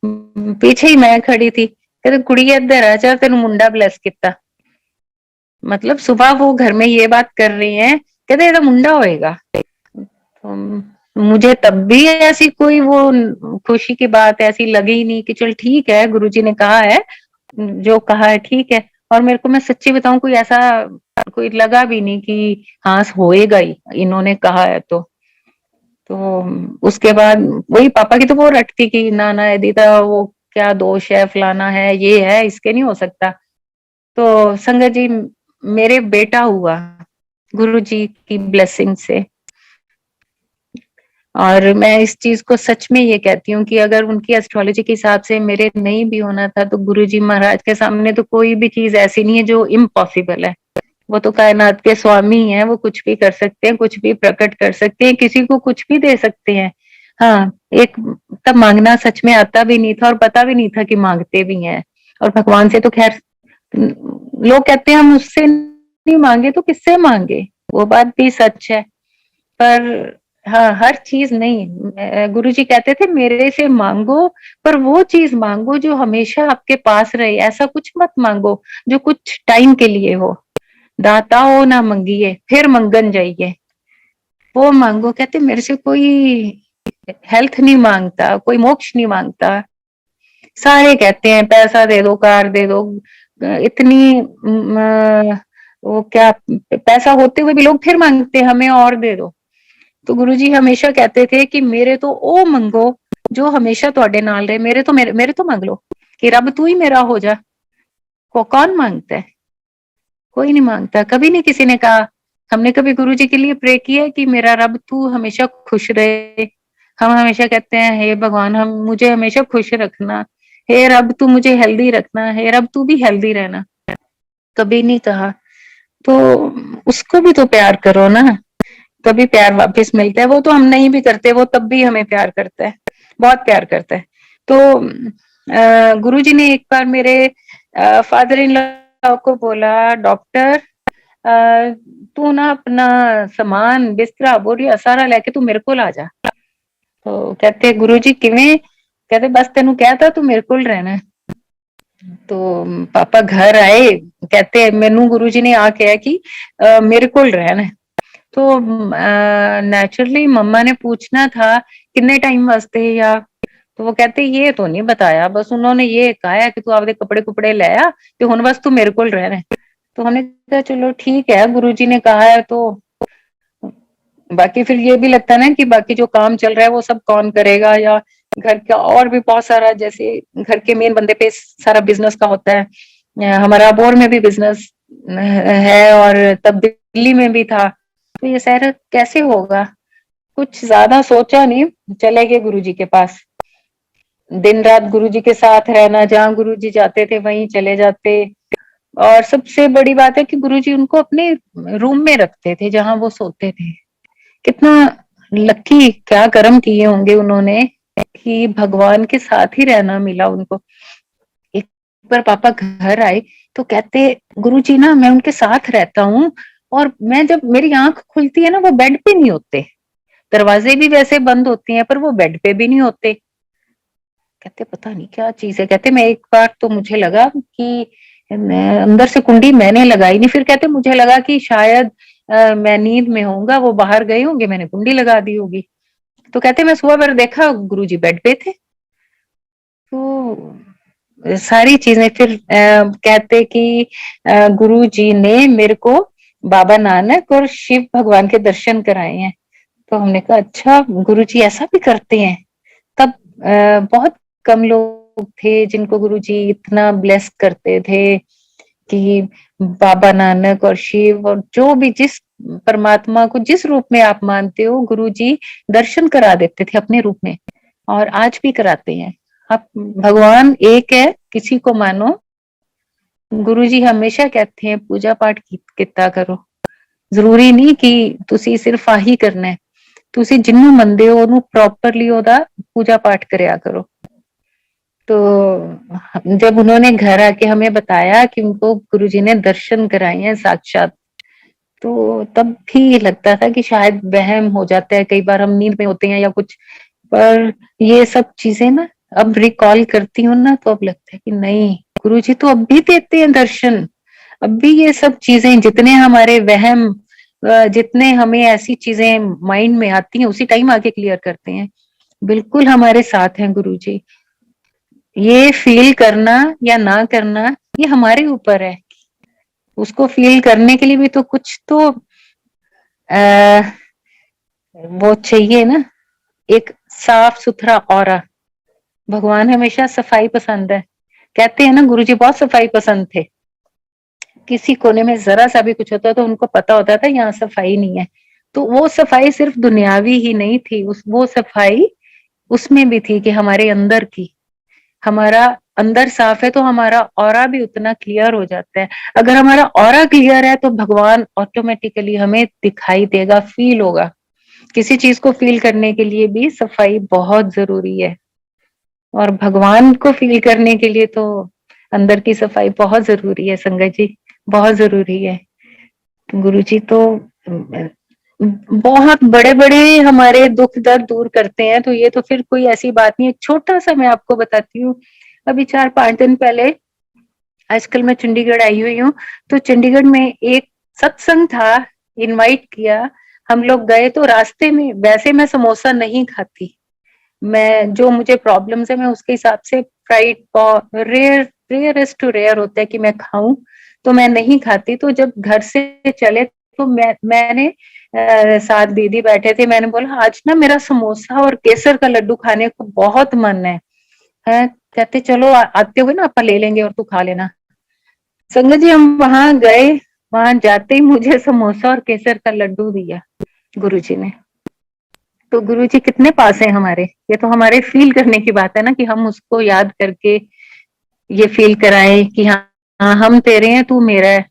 पीछे ही मैं खड़ी थी, कहते कुड़ी इधर आ, चल तेन मुंडा ब्लेस किता। मतलब सुबह वो घर में ये बात कर रही हैं, कहते ये तो मुंडा होएगा। मुझे तब भी ऐसी कोई वो खुशी की बात ऐसी लगी ही नहीं कि चल ठीक है, गुरुजी ने कहा है, जो कहा है ठीक है। और मेरे को, मैं सच्ची बताऊं, कोई ऐसा कोई लगा भी नहीं कि हाँ होएगा ही, इन्होंने कहा है तो उसके बाद वही पापा की तो वो रटती कि ना ना दीदा, वो क्या दोष है, फलाना है, ये है, इसके नहीं हो सकता। तो संगत जी, मेरे बेटा हुआ गुरु जी की ब्लेसिंग से। और मैं इस चीज को सच में ये कहती हूँ कि अगर उनकी एस्ट्रोलॉजी के हिसाब से मेरे नहीं भी होना था, तो गुरुजी महाराज के सामने तो कोई भी चीज ऐसी नहीं है जो इम्पॉसिबल है। वो तो कायनात के स्वामी हैं, वो कुछ भी कर सकते हैं, कुछ भी प्रकट कर सकते हैं, किसी को कुछ भी दे सकते हैं। हाँ, एक तब मांगना सच में आता भी नहीं था और पता भी नहीं था कि मांगते भी हैं। और भगवान से तो खैर, लोग कहते हैं हम उससे नहीं मांगे तो किससे मांगे, वो बात भी सच है। पर हाँ, हर चीज नहीं, गुरुजी कहते थे मेरे से मांगो, पर वो चीज मांगो जो हमेशा आपके पास रहे। ऐसा कुछ मत मांगो जो कुछ टाइम के लिए हो। दाता हो ना मंगिए, फिर मंगन जाइए, वो मांगो। कहते मेरे से कोई हेल्थ नहीं मांगता, कोई मोक्ष नहीं मांगता। सारे कहते हैं पैसा दे दो, कार दे दो, इतनी वो क्या, पैसा होते हुए भी लोग फिर मांगते हैं हमें और दे दो। तो गुरुजी हमेशा कहते थे कि मेरे तो ओ मंगो जो हमेशा ਤੁਹਾਡੇ नाल रहे। मेरे तो मांग लो कि रब तू ही मेरा हो जा। को कौन मांगता है? कोई नहीं मांगता। कभी नहीं किसी ने कहा, हमने कभी गुरुजी के लिए प्रे किया है कि मेरा रब तू हमेशा खुश रहे। हम हमेशा कहते हैं हे भगवान, हम मुझे हमेशा खुश रखना, हे रब तू मुझे हेल्दी रखना, हे रब तू भी हेल्दी रहना। कभी नहीं कहा। तो उसको भी तो प्यार करो ना, तभी प्यार वापस मिलता है। वो तो हम नहीं भी करते, वो तब भी हमें प्यार करता है, बहुत प्यार करता है। तो गुरुजी ने एक बार मेरे फादर इन लॉ को बोला, डॉक्टर तू ना अपना सामान बिस्तरा बोरिया सारा लेके तू मेरे को आ जा। तो कहते गुरुजी किवें? कहते बस तेनू कहता तू मेरे को रहना है। तो पापा घर आए, कहते मेनू गुरुजी ने आ कहा कि मेरे को रहना है। तो नेचुरली मम्मा ने पूछना था कितने टाइम वास्ते, या तो वो कहते ये तो नहीं बताया, बस उन्होंने ये कहा है कि तू आपदे कपड़े कुपड़े ले आ तो हुन बस तू मेरे को रहना है। तो हमने कहा चलो ठीक है, गुरुजी ने कहा है तो। बाकी फिर ये भी लगता है ना कि बाकी जो काम चल रहा है वो सब कौन करेगा, या घर का और भी बहुत सारा, जैसे घर के मेन बंदे पे सारा बिजनेस का होता है। हमारा अबोर में भी बिजनेस है और तब दिल्ली में भी था। तो ये सारा कैसे होगा? कुछ ज्यादा सोचा नहीं, चले गए गुरुजी के पास। दिन रात गुरुजी के साथ रहना, जहाँ गुरुजी जाते थे वहीं चले जाते। और सबसे बड़ी बात है कि गुरुजी उनको अपने रूम में रखते थे जहां वो सोते थे। कितना लकी, क्या कर्म किए होंगे उन्होंने कि भगवान के साथ ही रहना मिला उनको। एक बार पापा घर आए तो कहते गुरुजी ना मैं उनके साथ रहता हूँ, और मैं जब मेरी आंख खुलती है ना वो बेड पे नहीं होते, दरवाजे भी वैसे बंद होती हैं पर वो बेड पे भी नहीं होते। कहते पता नहीं क्या चीज है। कहते मैं एक बार तो मुझे लगा कि मैं अंदर से कुंडी मैंने लगाई नहीं, फिर कहते मुझे लगा कि शायद मैं नींद में होऊंगा, वो बाहर गए होंगे, मैंने कुंडी लगा दी होगी। तो कहते मैं सुबह पर देखा गुरुजी बेड पे थे। तो सारी चीजें फिर कहते कि गुरु जी ने मेरे को बाबा नानक और शिव भगवान के दर्शन कराए हैं। तो हमने कहा अच्छा, गुरु जी ऐसा भी करते हैं। तब बहुत कम लोग थे जिनको गुरु जी इतना ब्लेस करते थे कि बाबा नानक और शिव और जो भी, जिस परमात्मा को जिस रूप में आप मानते हो, गुरु जी दर्शन करा देते थे अपने रूप में, और आज भी कराते हैं। आप भगवान एक है, किसी को मानो। गुरुजी हमेशा कहते हैं पूजा पाठ कितना करो। जरूरी नहीं कि तुसी सिर्फ आही करना है, तुसी जिन्नू मनदे हो ओनू प्रॉपरली ओदा पूजा पाठ करया करो। तो जब उन्होंने घर आके हमें बताया कि उनको गुरुजी ने दर्शन कराए हैं साक्षात, तो तब भी लगता था कि शायद वहम हो जाता है, कई बार हम नींद में होते हैं या कुछ। पर ये सब चीजें ना अब रिकॉल करती हूँ ना तो अब लगता है कि नहीं, गुरुजी तो अब भी देते हैं दर्शन, अब भी ये सब चीजें, जितने हमारे वहम, जितने हमें ऐसी चीजें माइंड में आती हैं उसी टाइम आके क्लियर करते हैं। बिल्कुल हमारे साथ हैं गुरुजी। ये फील करना या ना करना ये हमारे ऊपर है। उसको फील करने के लिए भी तो कुछ तो वो चाहिए ना, एक साफ सुथरा ऑरा। भगवान हमेशा सफाई पसंद है। कहते हैं ना गुरुजी बहुत सफाई पसंद थे। किसी कोने में जरा सा भी कुछ होता तो उनको पता होता था यहाँ सफाई नहीं है। तो वो सफाई सिर्फ दुनियावी ही नहीं थी, उस वो सफाई उसमें भी थी कि हमारे अंदर की, हमारा अंदर साफ है तो हमारा ऑरा भी उतना क्लियर हो जाता है। अगर हमारा ऑरा क्लियर है तो भगवान ऑटोमेटिकली हमें दिखाई देगा, फील होगा। किसी चीज को फील करने के लिए भी सफाई बहुत जरूरी है, और भगवान को फील करने के लिए तो अंदर की सफाई बहुत जरूरी है संगत जी, बहुत जरूरी है। गुरु जी तो बहुत बड़े बड़े हमारे दुख दर्द दूर करते हैं, तो ये तो फिर कोई ऐसी बात नहीं है। छोटा सा मैं आपको बताती हूँ। अभी 4-5 दिन पहले, आजकल मैं चंडीगढ़ आई हुई हूँ, तो चंडीगढ़ में एक सत्संग था, इनवाइट किया, हम लोग गए। तो रास्ते में, वैसे मैं समोसा नहीं खाती, मैं जो मुझे प्रॉब्लम्स है मैं उसके हिसाब से fried, rare rarest to rare होता है कि मैं खाऊं, तो मैं नहीं खाती। तो जब घर से चले तो मैंने साथ दीदी बैठे थे, मैंने बोला आज ना मेरा समोसा और केसर का लड्डू खाने को बहुत मन है। कहते चलो आते हुए ना अपन ले लेंगे और तू खा लेना। संगत जी हम वहां गए, वहां जाते ही मुझे समोसा और केसर का लड्डू दिया गुरुजी ने। तो गुरुजी कितने पास है हमारे। ये तो हमारे फील करने की बात है ना, कि हम उसको याद करके ये फील कराएं कि हाँ, हाँ हम तेरे हैं, तू मेरा है।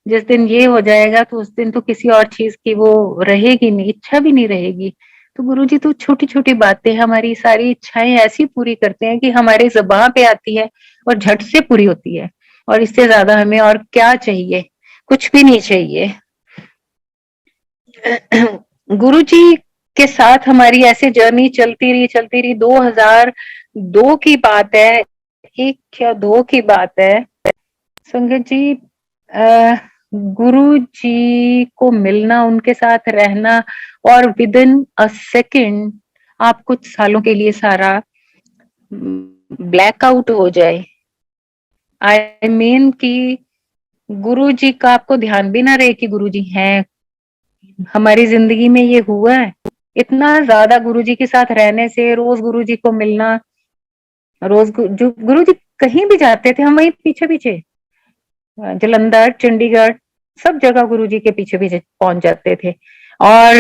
जिस दिन ये हो जाएगा तो उस दिन तो किसी और चीज की वो रहेगी नहीं, इच्छा भी नहीं रहेगी। तो गुरुजी तो छोटी छोटी बातें हमारी सारी इच्छाएं ऐसी पूरी करते हैं कि हमारे ज़बान पे आती है और झट से पूरी होती है। और इससे ज्यादा हमें और क्या चाहिए, कुछ भी नहीं चाहिए। गुरुजी के साथ हमारी ऐसे जर्नी चलती रही। 2002 की बात है, 1 या 2 की बात है संगत जी। गुरु जी को मिलना, उनके साथ रहना, और विद इन अ सेकेंड आप कुछ सालों के लिए सारा ब्लैकआउट हो जाए। आई मीन कि गुरु जी का आपको ध्यान भी ना रहे कि गुरु जी हैं। हमारी जिंदगी में ये हुआ है। इतना ज्यादा गुरु जी के साथ रहने से, रोज गुरु जी को मिलना, रोज जो गुरु जी कहीं भी जाते थे हम वहीं पीछे पीछे, जलंधर, चंडीगढ़, सब जगह गुरुजी के पीछे पीछे पहुंच जाते थे। और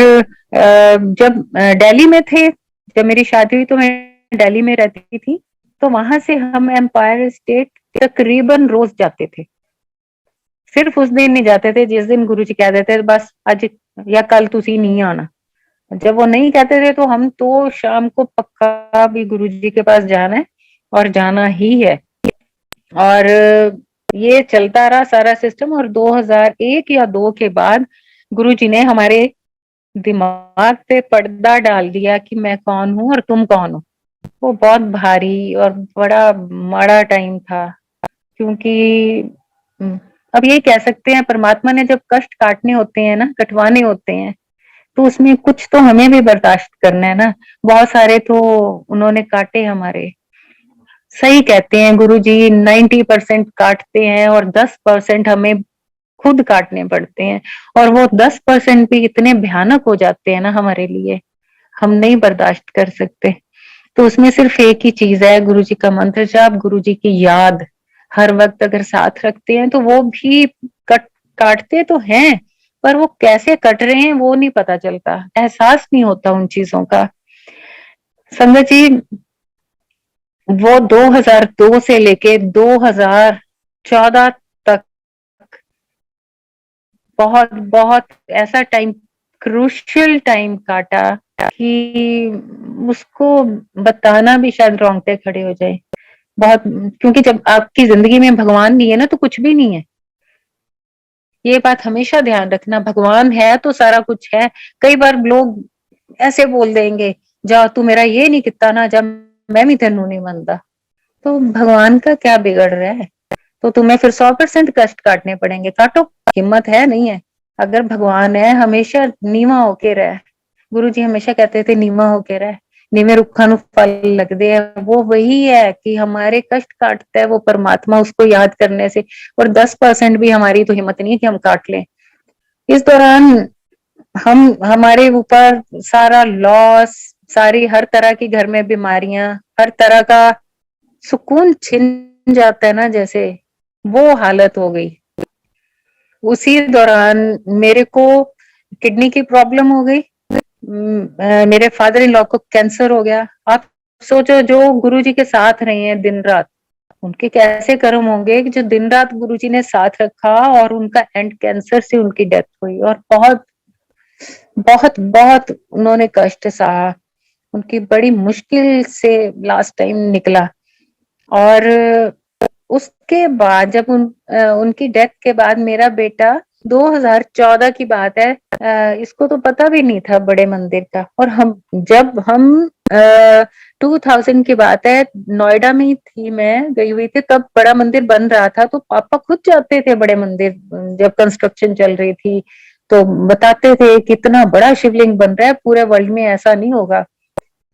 जब दिल्ली में थे, जब मेरी शादी हुई तो मैं दिल्ली में रहती थी, तो वहां से हम एम्पायर स्टेट तकरीबन रोज जाते थे। सिर्फ उस दिन नहीं जाते थे जिस दिन गुरुजी कह देते थे बस आज या कल तुसी नहीं आना। जब वो नहीं कहते थे तो हम तो शाम को पक्का भी गुरुजी के पास जाना है और जाना ही है। और ये चलता रहा सारा सिस्टम। और 2001 या 2 के बाद गुरुजी ने हमारे दिमाग पे पर्दा डाल दिया कि मैं कौन हूँ और तुम कौन हो। वो बहुत भारी और बड़ा माड़ा टाइम था, क्योंकि हम्म, अब यही कह सकते हैं परमात्मा ने जब कष्ट काटने होते हैं ना, कटवाने होते हैं, तो उसमें कुछ तो हमें भी बर्दाश्त करना है ना। बहुत सारे तो उन्होंने काटे हमारे। सही कहते हैं गुरुजी, 90% काटते हैं और 10% हमें खुद काटने पड़ते हैं। और वो 10% भी इतने भयानक हो जाते हैं ना हमारे लिए, हम नहीं बर्दाश्त कर सकते। तो उसमें सिर्फ एक ही चीज है, गुरुजी का मंत्र जाप, गुरुजी की याद हर वक्त अगर साथ रखते हैं तो वो भी काटते तो हैं, पर वो कैसे कट रहे हैं वो नहीं पता चलता, एहसास नहीं होता उन चीजों का। संगत जी वो 2002 से लेके 2014 तक बहुत बहुत ऐसा टाइम, क्रूशियल टाइम काटा कि उसको बताना भी शायद रोंगटे खड़े हो जाए। बहुत, क्योंकि जब आपकी जिंदगी में भगवान नहीं है ना तो कुछ भी नहीं है। ये बात हमेशा ध्यान रखना, भगवान है तो सारा कुछ है। कई बार लोग ऐसे बोल देंगे, जा तू मेरा ये नहीं किता ना, जा मैं भी तेनू नहीं मानता। तो भगवान का क्या बिगड़ रहा है? तो तुम्हें फिर 100% कष्ट काटने पड़ेंगे, काटो, हिम्मत है नहीं है। अगर भगवान है हमेशा नीवा होके रह, गुरु जी हमेशा कहते थे नीवा होके रह, नीवे रुखा नु फल लगदे है। वो वही है कि हमारे कष्ट काटता है वो परमात्मा, उसको याद करने से। और 10% भी हमारी तो हिम्मत नहीं है कि हम काट लें। इस दौरान हम हमारे ऊपर सारा लॉस, सारी हर तरह की घर में बीमारियां, हर तरह का सुकून छिन जाता है ना, जैसे वो हालत हो गई। उसी दौरान मेरे को किडनी की प्रॉब्लम हो गई। मेरे फादर इन लॉ को कैंसर हो गया। आप सोचो, जो गुरुजी के साथ रहे हैं दिन रात, उनके कैसे कर्म होंगे कि जो दिन रात गुरुजी ने साथ रखा और उनका एंड कैंसर से उनकी डेथ हुई। और बहुत बहुत बहुत उन्होंने कष्ट सहा, उनकी बड़ी मुश्किल से लास्ट टाइम निकला। और उसके बाद जब उनकी डेथ के बाद मेरा बेटा, 2014 की बात है, इसको तो पता भी नहीं था बड़े मंदिर का। और जब हम 2000 की बात है, नोएडा में ही थी, मैं गई हुई थी तब बड़ा मंदिर बन रहा था। तो पापा खुद जाते थे बड़े मंदिर, जब कंस्ट्रक्शन चल रही थी तो बताते थे कितना बड़ा शिवलिंग बन रहा है, पूरे वर्ल्ड में ऐसा नहीं होगा।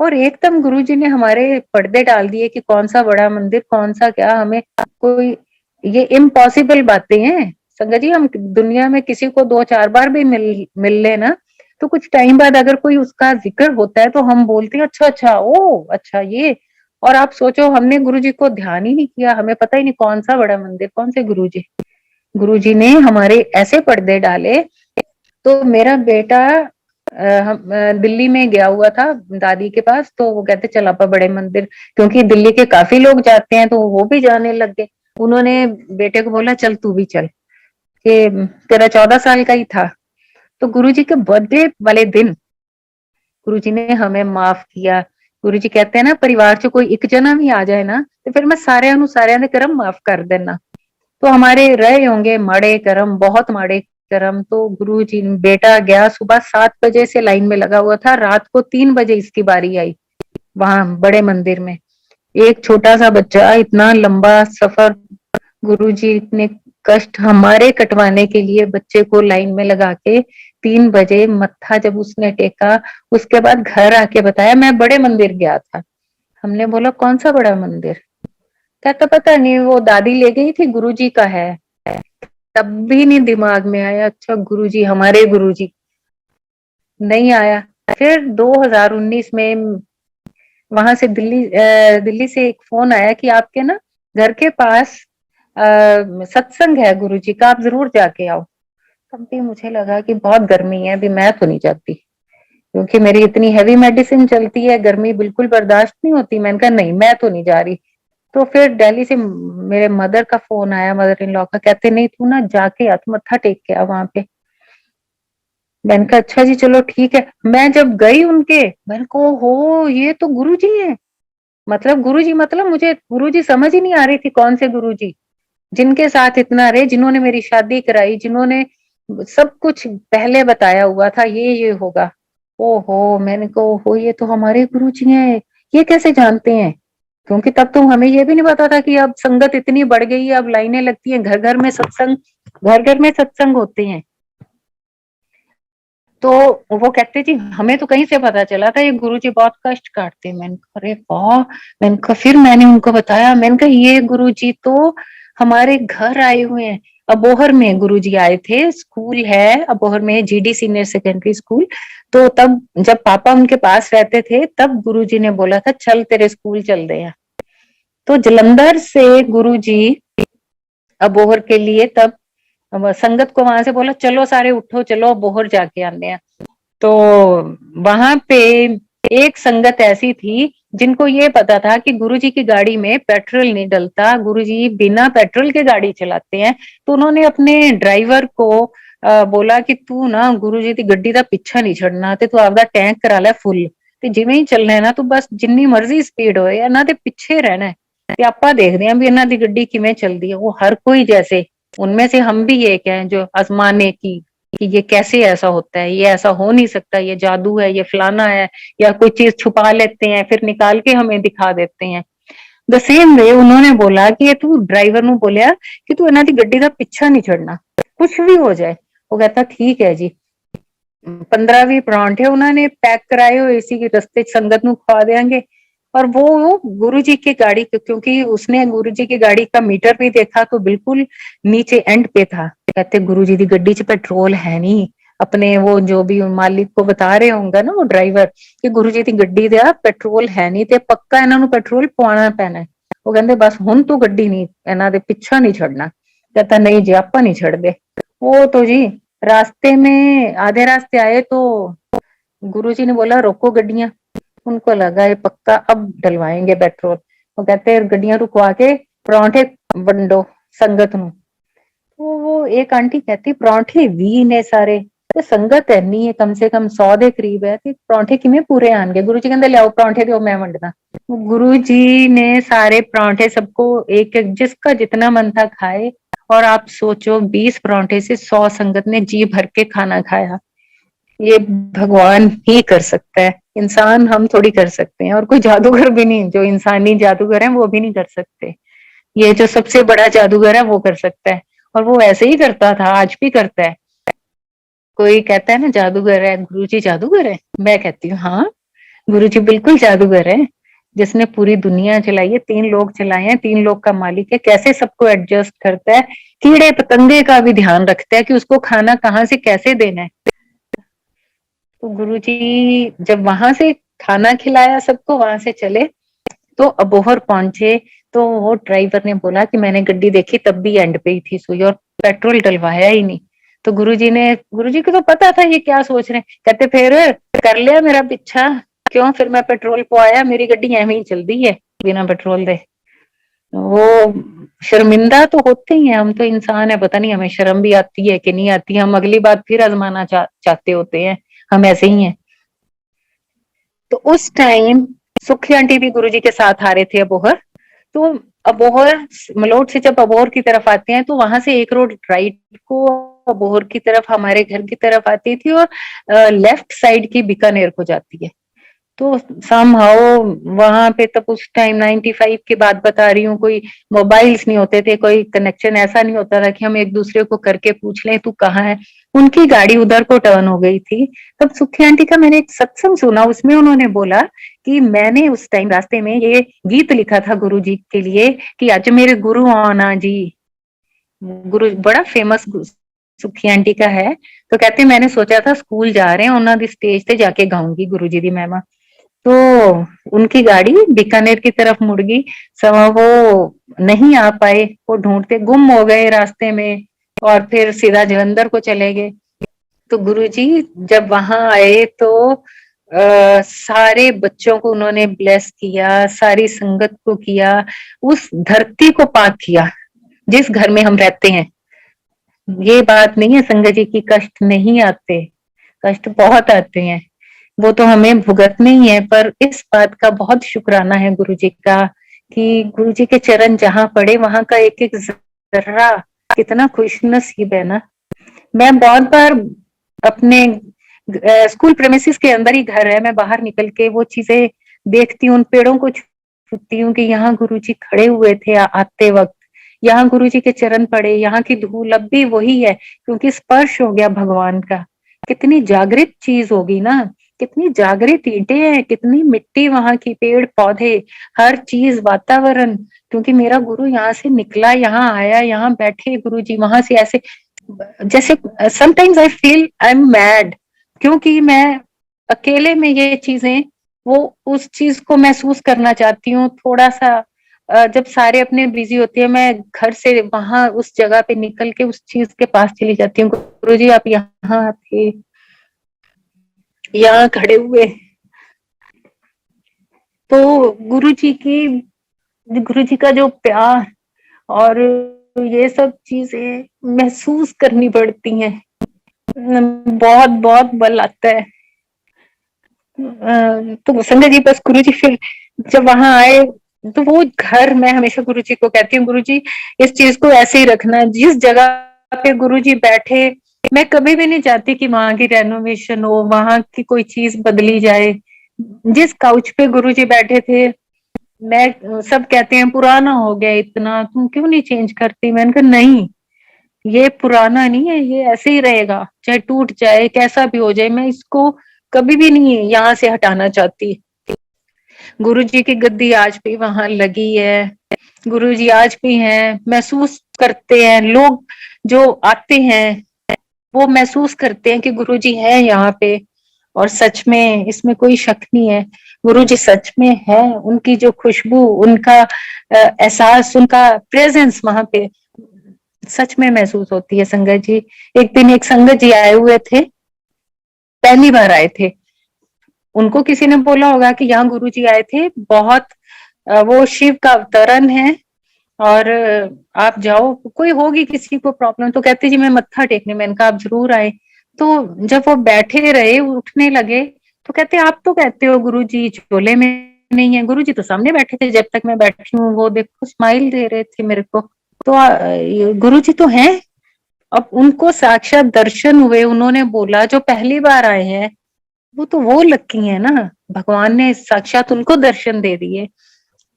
और एकदम गुरुजी ने हमारे पर्दे डाल दिए कि कौन सा बड़ा मंदिर, कौन सा क्या, हमें कोई, ये इम्पॉसिबल बातें हैं संगत जी। हम दुनिया में किसी को 2-4 बार भी मिल लेना, तो कुछ टाइम बाद अगर कोई उसका जिक्र होता है तो हम बोलते हैं अच्छा अच्छा, ओ अच्छा ये। और आप सोचो, हमने गुरुजी को ध्यान ही नहीं किया, हमें पता ही नहीं कौन सा बड़ा मंदिर, कौन से गुरुजी। गुरुजी ने हमारे ऐसे पर्दे डाले। तो मेरा बेटा दिल्ली में गया हुआ था दादी के पास, तो वो कहते चल आपा बड़े मंदिर, क्योंकि दिल्ली के काफी लोग जाते हैं तो वो भी जाने लग गए। उन्होंने बेटे को बोला चल तू भी चल, कि तेरा 14 साल का ही था। तो गुरुजी के बर्थडे वाले दिन गुरुजी ने हमें माफ किया। गुरुजी कहते हैं ना, परिवार च कोई एक जना भी आ जाए ना तो फिर मैं सारे दे कर्म माफ कर देना। तो हमारे रहे होंगे माड़े कर्म, बहुत माड़े कर्म। तो गुरु जी, बेटा गया सुबह 7 बजे से लाइन में लगा हुआ था, रात को 3 बजे इसकी बारी आई वहां बड़े मंदिर में। एक छोटा सा बच्चा, इतना लंबा सफर, गुरु जी इतने कष्ट हमारे कटवाने के लिए बच्चे को लाइन में लगा के 3 बजे मत्था जब उसने टेका, उसके बाद घर आके बताया मैं बड़े मंदिर गया था। हमने बोला कौन सा बड़ा मंदिर? कहता पता नहीं, वो दादी ले गई थी, गुरुजी का है। तब भी नहीं दिमाग में आया अच्छा गुरुजी, हमारे गुरुजी, नहीं आया। फिर 2019 में वहां से दिल्ली से एक फोन आया कि आपके ना घर के पास सत्संग है गुरुजी का, आप जरूर जाके आओ। तब भी मुझे लगा कि बहुत गर्मी है, अभी मैं तो नहीं जाती, क्योंकि मेरी इतनी हैवी मेडिसिन चलती है, गर्मी बिल्कुल बर्दाश्त नहीं होती। मैंने कहा नहीं, मैं तो नहीं जा रही। तो फिर दिल्ली से मेरे मदर का फोन आया, मदर इन लॉ का, कहते नहीं तू ना जाके आ, तू मत्था टेक के आ वहां पे। मैंने कहा अच्छा जी चलो ठीक है। मैं जब गई उनके, मैंने कहा हो ये तो गुरुजी है। मतलब गुरुजी, मतलब मुझे गुरुजी समझ ही नहीं आ रही थी कौन से गुरुजी, जिनके साथ इतना रहे, जिन्होंने मेरी शादी कराई, जिन्होंने सब कुछ पहले बताया हुआ था ये होगा। ओहो, मैंने कहा ओहो ये तो हमारे गुरुजी हैं, ये कैसे जानते हैं? क्योंकि तब तो हमें ये भी नहीं पता था कि अब संगत इतनी बढ़ गई है, अब लाइनें लगती हैं, घर घर में सत्संग, घर घर में सत्संग होते हैं। तो वो कहते जी हमें तो कहीं से पता चला था ये गुरुजी बहुत कष्ट काटते हैं। मैंने कहा अरे वाह। मैंने कहा, फिर मैंने उनको बताया, मैंने कहा ये गुरुजी तो हमारे घर आए हुए हैं। अबोहर में गुरुजी आए थे, स्कूल है अबोहर में, जीडी सीनियर सेकेंडरी स्कूल। तो तब जब पापा उनके पास रहते थे तब गुरुजी ने बोला था चल तेरे स्कूल चल दे। तो जलंधर से गुरुजी अबोहर के लिए तब संगत को वहां से बोला चलो सारे उठो, चलो अबोहर जाके आने हैं। तो वहां पे एक संगत ऐसी थी जिनको ये पता था कि गुरुजी की गाड़ी में पेट्रोल नहीं डलता, गुरुजी बिना पेट्रोल के गाड़ी चलाते हैं। तो उन्होंने अपने ड्राइवर को बोला कि तू ना गुरुजी की गड्डी का पीछा नहीं छड़ना, ते तू आपका टैंक करा ले फुल, ते जिवें ही चलना है ना, तू बस जिन्नी मर्जी स्पीड होए इन्हां दे पिछे रहना है। ते आपां देखदे हां भी इन्हां दी गड्डी किवें चलदी है। वो हर कोई, जैसे उनमें से हम भी एक हैं जो आजमाने की कि ये कैसे ऐसा होता है, ये ऐसा हो नहीं सकता, ये जादू है, ये फलाना है, या कोई चीज छुपा लेते हैं फिर निकाल के हमें दिखा देते हैं। द सेम वे उन्होंने बोला कि ये तू ड्राइवर नु बोलिया कि तू इन्हां दी गड्डी दा पीछा नहीं छड़ना, कुछ भी हो जाए। वो कहता ठीक है जी। 15-20 परांठे उन्होंने पैक कराए हुए इसी के रस्ते संगत नु खवा देंगे। और वो गुरु जी की गाड़ी, क्योंकि उसने गुरु जी की गाड़ी का मीटर भी देखा तो बिल्कुल नीचे एंड पे था। कहते गुरु जी की गड्डी च पेट्रोल है नहीं। अपने वो जो भी मालिक को बता रहे होंगे ना वो ड्राइवर कि गुरु जी की गड्डी दा पेट्रोल है नहीं ते पक्का इन्हां नु पेट्रोल पवाना पैना है। वो कहते बस हुण तू गड्डी नहीं इन्हां दे पिछा नहीं छड़ना। कहता नहीं जी आपा नहीं छड़दे। वो तो जी रास्ते में आधे रास्ते आए तो गुरुजी ने बोला रोको गड्डियां। उनको लगा ये पक्का अब डलवाएंगे पेट्रोल। वो कहते गड्डियां रुकवा के परांठे बंडो संगत नु। तो वो एक आंटी कहती परांठे भी ने सारे ते संगत नहीं है कम से कम 100 दे करीब है ते परांठे किमें पूरे आनगे। गुरुजी कहते लियाओ परांठे दो मैं वंडना। गुरुजी ने सारे परांठे सबको एक एक जिसका जितना मन था खाए। और आप सोचो 20 परांठे से 100 संगत ने जी भर के खाना खाया। ये भगवान ही कर सकता है, इंसान हम थोड़ी कर सकते हैं। और कोई जादूगर भी नहीं, जो इंसानी जादूगर है वो भी नहीं कर सकते। ये जो सबसे बड़ा जादूगर है वो कर सकता है। और वो ऐसे ही करता था, आज भी करता है। कोई कहता है ना जादूगर है, गुरुजी जादूगर है, मैं कहती हूँ हाँ गुरुजी बिल्कुल जादूगर है। जिसने पूरी दुनिया चलाई है, 3 लोग चलाए हैं, 3 लोग का मालिक है, कैसे सबको एडजस्ट करता है। कीड़े पतंगे का भी ध्यान रखता है कि उसको खाना कहाँ से कैसे देना है। तो गुरुजी जब वहां से खाना खिलाया सबको, वहां से चले तो अबोहर पहुंचे तो वो ड्राइवर ने बोला कि मैंने गड्डी देखी तब भी एंड पे ही थी सुई और पेट्रोल डलवाया ही नहीं। तो गुरुजी को तो पता था ये क्या सोच रहे हैं। कहते फिर कर लिया मेरा पीछा क्यों, फिर मैं पेट्रोल पवाया, मेरी गड्डी एवं ही चलती है बिना पेट्रोल दे। वो शर्मिंदा तो होते ही हैं, हम तो इंसान है, पता नहीं हमें शर्म भी आती है कि नहीं आती। हम अगली बार फिर आजमाना चाहते होते हैं, हम ऐसे ही हैं। तो उस टाइम सुखी आंटी भी गुरुजी के साथ आ रहे थे अबोहर। तो अबोहर मलोट से जब अबोहर की तरफ आते हैं तो वहां से एक रोड राइट को अबोहर की तरफ हमारे घर की तरफ आती थी और लेफ्ट साइड की बीकानेर को जाती है। तो समहाउ वहां पे तब उस टाइम 95 की बात बता रही हूँ, कोई मोबाइल्स नहीं होते थे, कोई कनेक्शन ऐसा नहीं होता था कि हम एक दूसरे को करके पूछ लें तू कहाँ है। उनकी गाड़ी उधर को टर्न हो गई थी। तब सुखी आंटी का मैंने एक सत्संग सुना, उसमें उन्होंने बोला कि मैंने उस टाइम रास्ते में ये गीत लिखा था गुरु जी के लिए कि आज मेरे गुरु आना जी। गुरु बड़ा फेमस सुखी आंटी का है। तो कहते मैंने सोचा था स्कूल जा रहे हैं उन्होंने स्टेज पे जाके गाऊंगी गुरु जी दी महिमा। तो उनकी गाड़ी बीकानेर की तरफ मुड़ गई। सवा वो नहीं आ पाए, वो ढूंढते गुम हो गए रास्ते में और फिर सीधा जलंधर को चले गए। तो गुरुजी जब वहां आए तो सारे बच्चों को उन्होंने ब्लेस किया, सारी संगत को किया, उस धरती को पाक किया जिस घर में हम रहते हैं। ये बात नहीं है संगत जी की कष्ट नहीं आते, कष्ट बहुत आते हैं, वो तो हमें भुगतने ही है। पर इस बात का बहुत शुक्राना है गुरु जी का कि गुरु जी के चरण जहां पड़े वहां का एक एक जर्रा कितना खुशनसीब है ना। मैं बहुत बार अपने स्कूल प्रेमिसेस के अंदर ही घर है, मैं बाहर निकल के वो चीजें देखती हूँ, उन पेड़ों को छूती हूँ कि यहाँ गुरु जी खड़े हुए थे आते वक्त, यहाँ गुरु जी के चरण पड़े, यहाँ की धूल अब भी वही है क्योंकि स्पर्श हो गया भगवान का। कितनी जागृत चीज होगी ना, कितनी जागृत ईंटें हैं, कितनी मिट्टी वहां की, पेड़ पौधे, हर चीज, वातावरण। क्योंकि मेरा गुरु यहाँ से निकला, यहाँ आया, यहाँ बैठे गुरु जी, वहां से ऐसे जैसे sometimes I feel I am mad क्योंकि मैं अकेले में ये चीजें वो उस चीज को महसूस करना चाहती हूँ थोड़ा सा। जब सारे अपने बिजी होते हैं मैं घर से वहां उस जगह पे निकल के उस चीज के पास चली जाती हूँ। गुरु जी आप यहाँ थे, यहाँ खड़े हुए। तो गुरु जी का जो प्यार और ये सब चीजें महसूस करनी पड़ती हैं, बहुत बहुत बल आता है। तो संगत जी बस गुरु जी फिर जब वहां आए तो वो घर, मैं हमेशा गुरु जी को कहती हूँ गुरु जी इस चीज को ऐसे ही रखना, जिस जगह पे गुरु जी बैठे मैं कभी भी नहीं चाहती कि वहां की रेनोवेशन हो, वहां की कोई चीज बदली जाए। जिस काउच पे गुरुजी बैठे थे, मैं सब कहते हैं पुराना हो गया इतना, तुम क्यों नहीं चेंज करती? मैंने कहा नहीं, ये पुराना नहीं है, ये ऐसे ही रहेगा, चाहे टूट जाए कैसा भी हो जाए, मैं इसको कभी भी नहीं यहाँ से हटाना चाहती। गुरुजी की गद्दी आज भी वहां लगी है, गुरुजी आज भी हैं, महसूस करते हैं लोग जो आते हैं, वो महसूस करते हैं कि गुरुजी है यहाँ पे। और सच में इसमें कोई शक नहीं है, गुरुजी सच में है। उनकी जो खुशबू, उनका एहसास, उनका प्रेजेंस वहां पे सच में महसूस होती है। संगत जी, एक दिन एक संगत जी आए हुए थे, पहली बार आए थे। उनको किसी ने बोला होगा कि यहाँ गुरुजी आए थे, बहुत वो शिव का अवतरण है, और आप जाओ, कोई होगी किसी को प्रॉब्लम। तो कहते जी मैं मत्था टेकने। मैंने कहा आप जरूर आए। तो जब वो बैठे रहे, उठने लगे, तो कहते आप तो कहते हो गुरुजी झोले में नहीं है, गुरुजी तो सामने बैठे थे जब तक मैं बैठी हूँ, वो देखो स्माइल दे रहे थे मेरे को। तो गुरुजी तो हैं। अब उनको साक्षात दर्शन हुए, उन्होंने बोला जो पहली बार आए हैं वो तो वो लकी है ना, भगवान ने साक्षात उनको दर्शन दे दिए।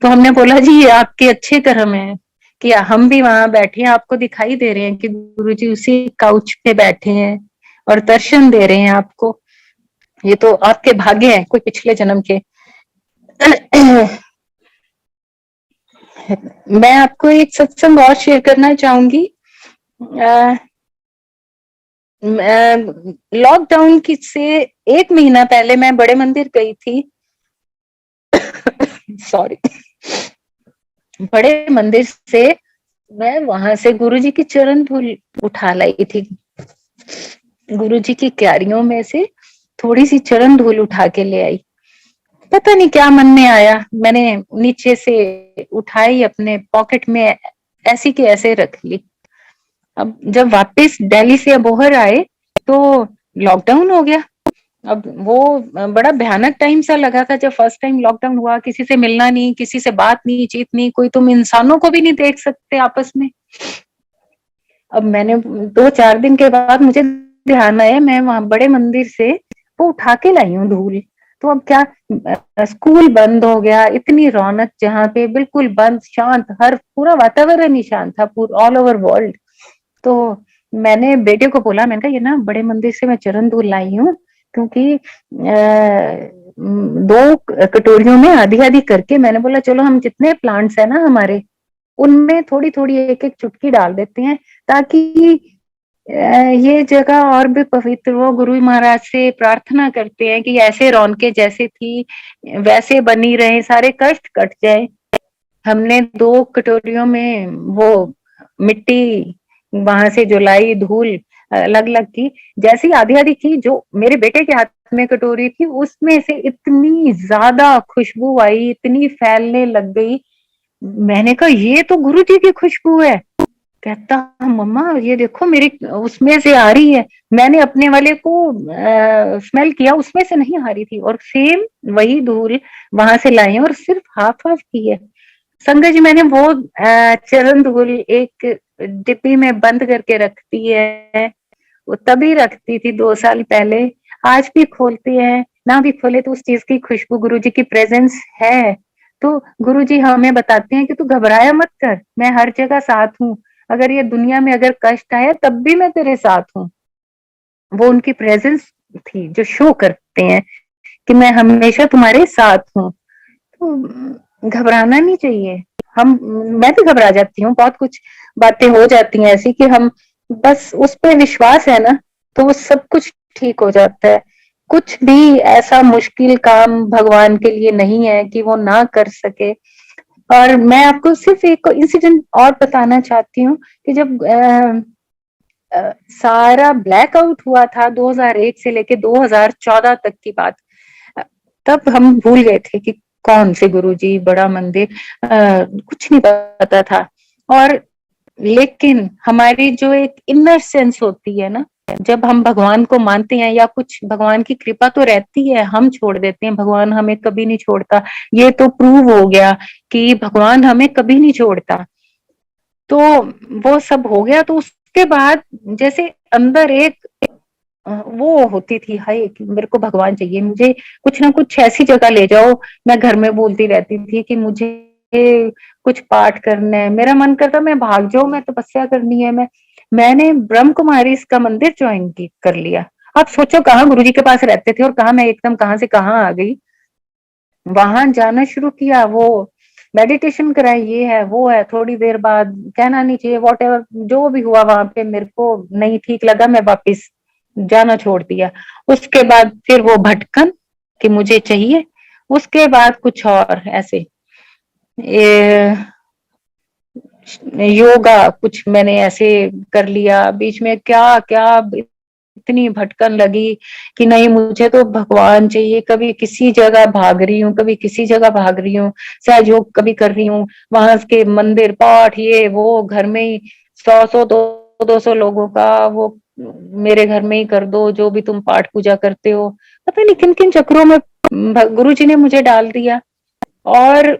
तो हमने बोला जी ये आपके अच्छे कर्म है कि हम भी वहां बैठे हैं, आपको दिखाई दे रहे हैं कि गुरुजी उसी काउच पे बैठे हैं और दर्शन दे रहे हैं आपको। ये तो आपके भाग्य है, कोई पिछले जन्म के। मैं आपको एक सत्संग और शेयर करना चाहूंगी। लॉकडाउन की से एक महीना पहले मैं बड़े मंदिर गई थी। सॉरी। बड़े मंदिर से मैं वहां से गुरुजी की चरण धूल उठा लाई थी। गुरुजी की क्यारियों में से थोड़ी सी चरण धूल उठा के ले आई। पता नहीं क्या मन में आया, मैंने नीचे से उठाई, अपने पॉकेट में ऐसी के ऐसे रख ली। अब जब वापस दिल्ली से अबोहर आए तो लॉकडाउन हो गया। अब वो बड़ा भयानक टाइम सा लगा था जब फर्स्ट टाइम लॉकडाउन हुआ। किसी से मिलना नहीं, किसी से बात नहीं, चीत नहीं, कोई, तुम इंसानों को भी नहीं देख सकते आपस में। अब मैंने 2-4 दिन के बाद मुझे ध्यान आया, मैं वहां बड़े मंदिर से वो उठा के लाई हूँ धूल। तो अब क्या, स्कूल बंद हो गया, इतनी रौनक जहाँ पे बिल्कुल बंद, शांत, हर पूरा वातावरण ही शांत था, पूरा ऑल ओवर वर्ल्ड। तो मैंने बेटे को बोला, मैंने कहा ये ना बड़े मंदिर से मैं चरण धूल लाई हूँ, क्योंकि 2 कटोरियों में आधी आधी करके मैंने बोला चलो हम जितने प्लांट्स है ना हमारे, उनमें थोड़ी थोड़ी एक एक चुटकी डाल देते हैं, ताकि ये जगह और भी पवित्र हो। गुरु महाराज से प्रार्थना करते हैं कि ऐसे रौनकें जैसे थी वैसे बनी रहे, सारे कष्ट कट जाए। हमने 2 कटोरियों में वो मिट्टी वहां से जो लाई, धूल अलग अलग की, जैसी आधी आधी की, जो मेरे बेटे के हाथ में कटोरी थी उसमें से इतनी ज्यादा खुशबू आई, इतनी फैलने लग गई। मैंने कहा ये तो गुरु जी की खुशबू है। कहता मम्मा ये देखो मेरी उसमें से आ रही है। मैंने अपने वाले को स्मेल किया, उसमें से नहीं आ रही थी, और सेम वही धूल वहां से लाई है और सिर्फ हाफ हाफ की है। संगत जी मैंने वो चरण धूल एक डिब्बी में बंद करके रखती है, वो तभी रखती थी 2 साल पहले। आज भी खोलती है, ना भी खोले तो उस चीज की खुशबू, गुरु जी की प्रेजेंस है। तो गुरु जी हमें बताते हैं कि तू घबराया मत कर, मैं हर जगह साथ हूँ। अगर ये दुनिया में अगर कष्ट आया तब भी मैं तेरे साथ हूँ। वो उनकी प्रेजेंस थी जो शो करते हैं कि मैं हमेशा तुम्हारे साथ हूँ। तो घबराना नहीं चाहिए। हम मैं भी घबरा जाती हूँ, बहुत कुछ बातें हो जाती हैं ऐसी कि हम बस उस पे विश्वास है ना, तो वो सब कुछ ठीक हो जाता है। कुछ भी ऐसा मुश्किल काम भगवान के लिए नहीं है कि वो ना कर सके। और मैं आपको सिर्फ एक इंसिडेंट और बताना चाहती हूँ कि जब सारा ब्लैकआउट हुआ था 2001 से लेके 2014 तक की बात, तब हम भूल गए थे कि कौन से गुरुजी, बड़ा मंदिर, कुछ नहीं पता था। और लेकिन हमारी जो एक इनर सेंस होती है ना, जब हम भगवान को मानते हैं या कुछ, भगवान की कृपा तो रहती है, हम छोड़ देते हैं, भगवान हमें कभी नहीं छोड़ता। ये तो प्रूव हो गया कि भगवान हमें कभी नहीं छोड़ता। तो वो सब हो गया, तो उसके बाद जैसे अंदर एक वो होती थी, हाय कि मेरे को भगवान चाहिए, मुझे कुछ ना कुछ ऐसी जगह ले जाओ। मैं घर में बोलती रहती थी कि मुझे कुछ पाठ करना है, मेरा मन करता मैं भाग जाऊं, मैं तपस्या करनी है। मैंने ब्रह्म कुमारी इसका मंदिर ज्वाइन कर लिया। आप सोचो कहाँ गुरुजी के पास रहते थे और कहाँ मैं एकदम कहाँ से कहाँ आ गई। वहां जाना शुरू किया, वो मेडिटेशन कराई, ये है वो है। थोड़ी देर बाद, कहना नहीं चाहिए, वॉट एवर जो भी हुआ वहां पे मेरे को नहीं ठीक लगा, मैं वापिस जाना छोड़ दिया। उसके बाद फिर वो भटकन कि मुझे चाहिए, उसके बाद कुछ और ऐसे ये योगा कुछ मैंने ऐसे कर लिया बीच में, क्या क्या इतनी भटकन लगी कि नहीं मुझे तो भगवान चाहिए। कभी किसी जगह भाग रही हूँ, कभी किसी जगह भाग रही हूँ, सहयोग कभी कर रही हूँ, वहां के मंदिर पाठ ये वो, घर में ही 100 100 200 लोगों का वो मेरे घर में ही कर दो, जो भी तुम पाठ पूजा करते हो। पता नहीं किन किन चक्रों में गुरु जी ने मुझे डाल दिया। और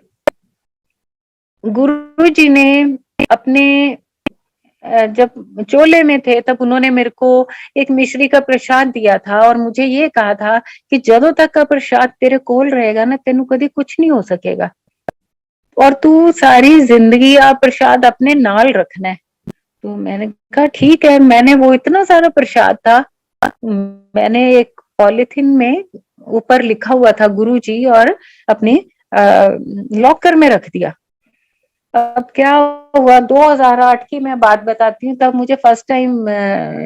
गुरु जी ने अपने जब चोले में थे तब उन्होंने मेरे को एक मिश्री का प्रसाद दिया था और मुझे ये कहा था कि ਜਦੋਂ तक का प्रसाद तेरे कोल रहेगा ना तेनू कभी कुछ नहीं हो सकेगा, और तू सारी जिंदगी आ प्रसाद अपने नाल रखना है। तो मैंने कहा ठीक है। मैंने वो इतना सारा प्रसाद था, मैंने एक पॉलिथीन में ऊपर लिखा हुआ था गुरु जी और अपने लॉकर में रख दिया। अब क्या हुआ, 2008 की मैं बात बताती हूँ, तब मुझे फर्स्ट टाइम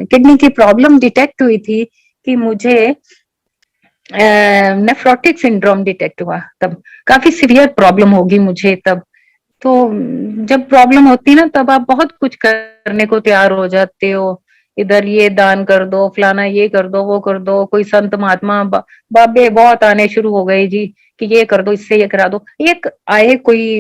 किडनी की प्रॉब्लम डिटेक्ट हुई थी कि मुझे नेफ्रोटिक सिंड्रोम डिटेक्ट हुआ। तब काफी सीवियर प्रॉब्लम होगी मुझे तब। तो जब प्रॉब्लम होती ना तब आप बहुत कुछ करने को तैयार हो जाते हो, इधर ये दान कर दो, फलाना ये कर दो, वो कर दो, कोई संत महात्मा बाबे बहुत आने शुरू हो गए जी कि ये कर दो, इससे ये करा दो। एक आए कोई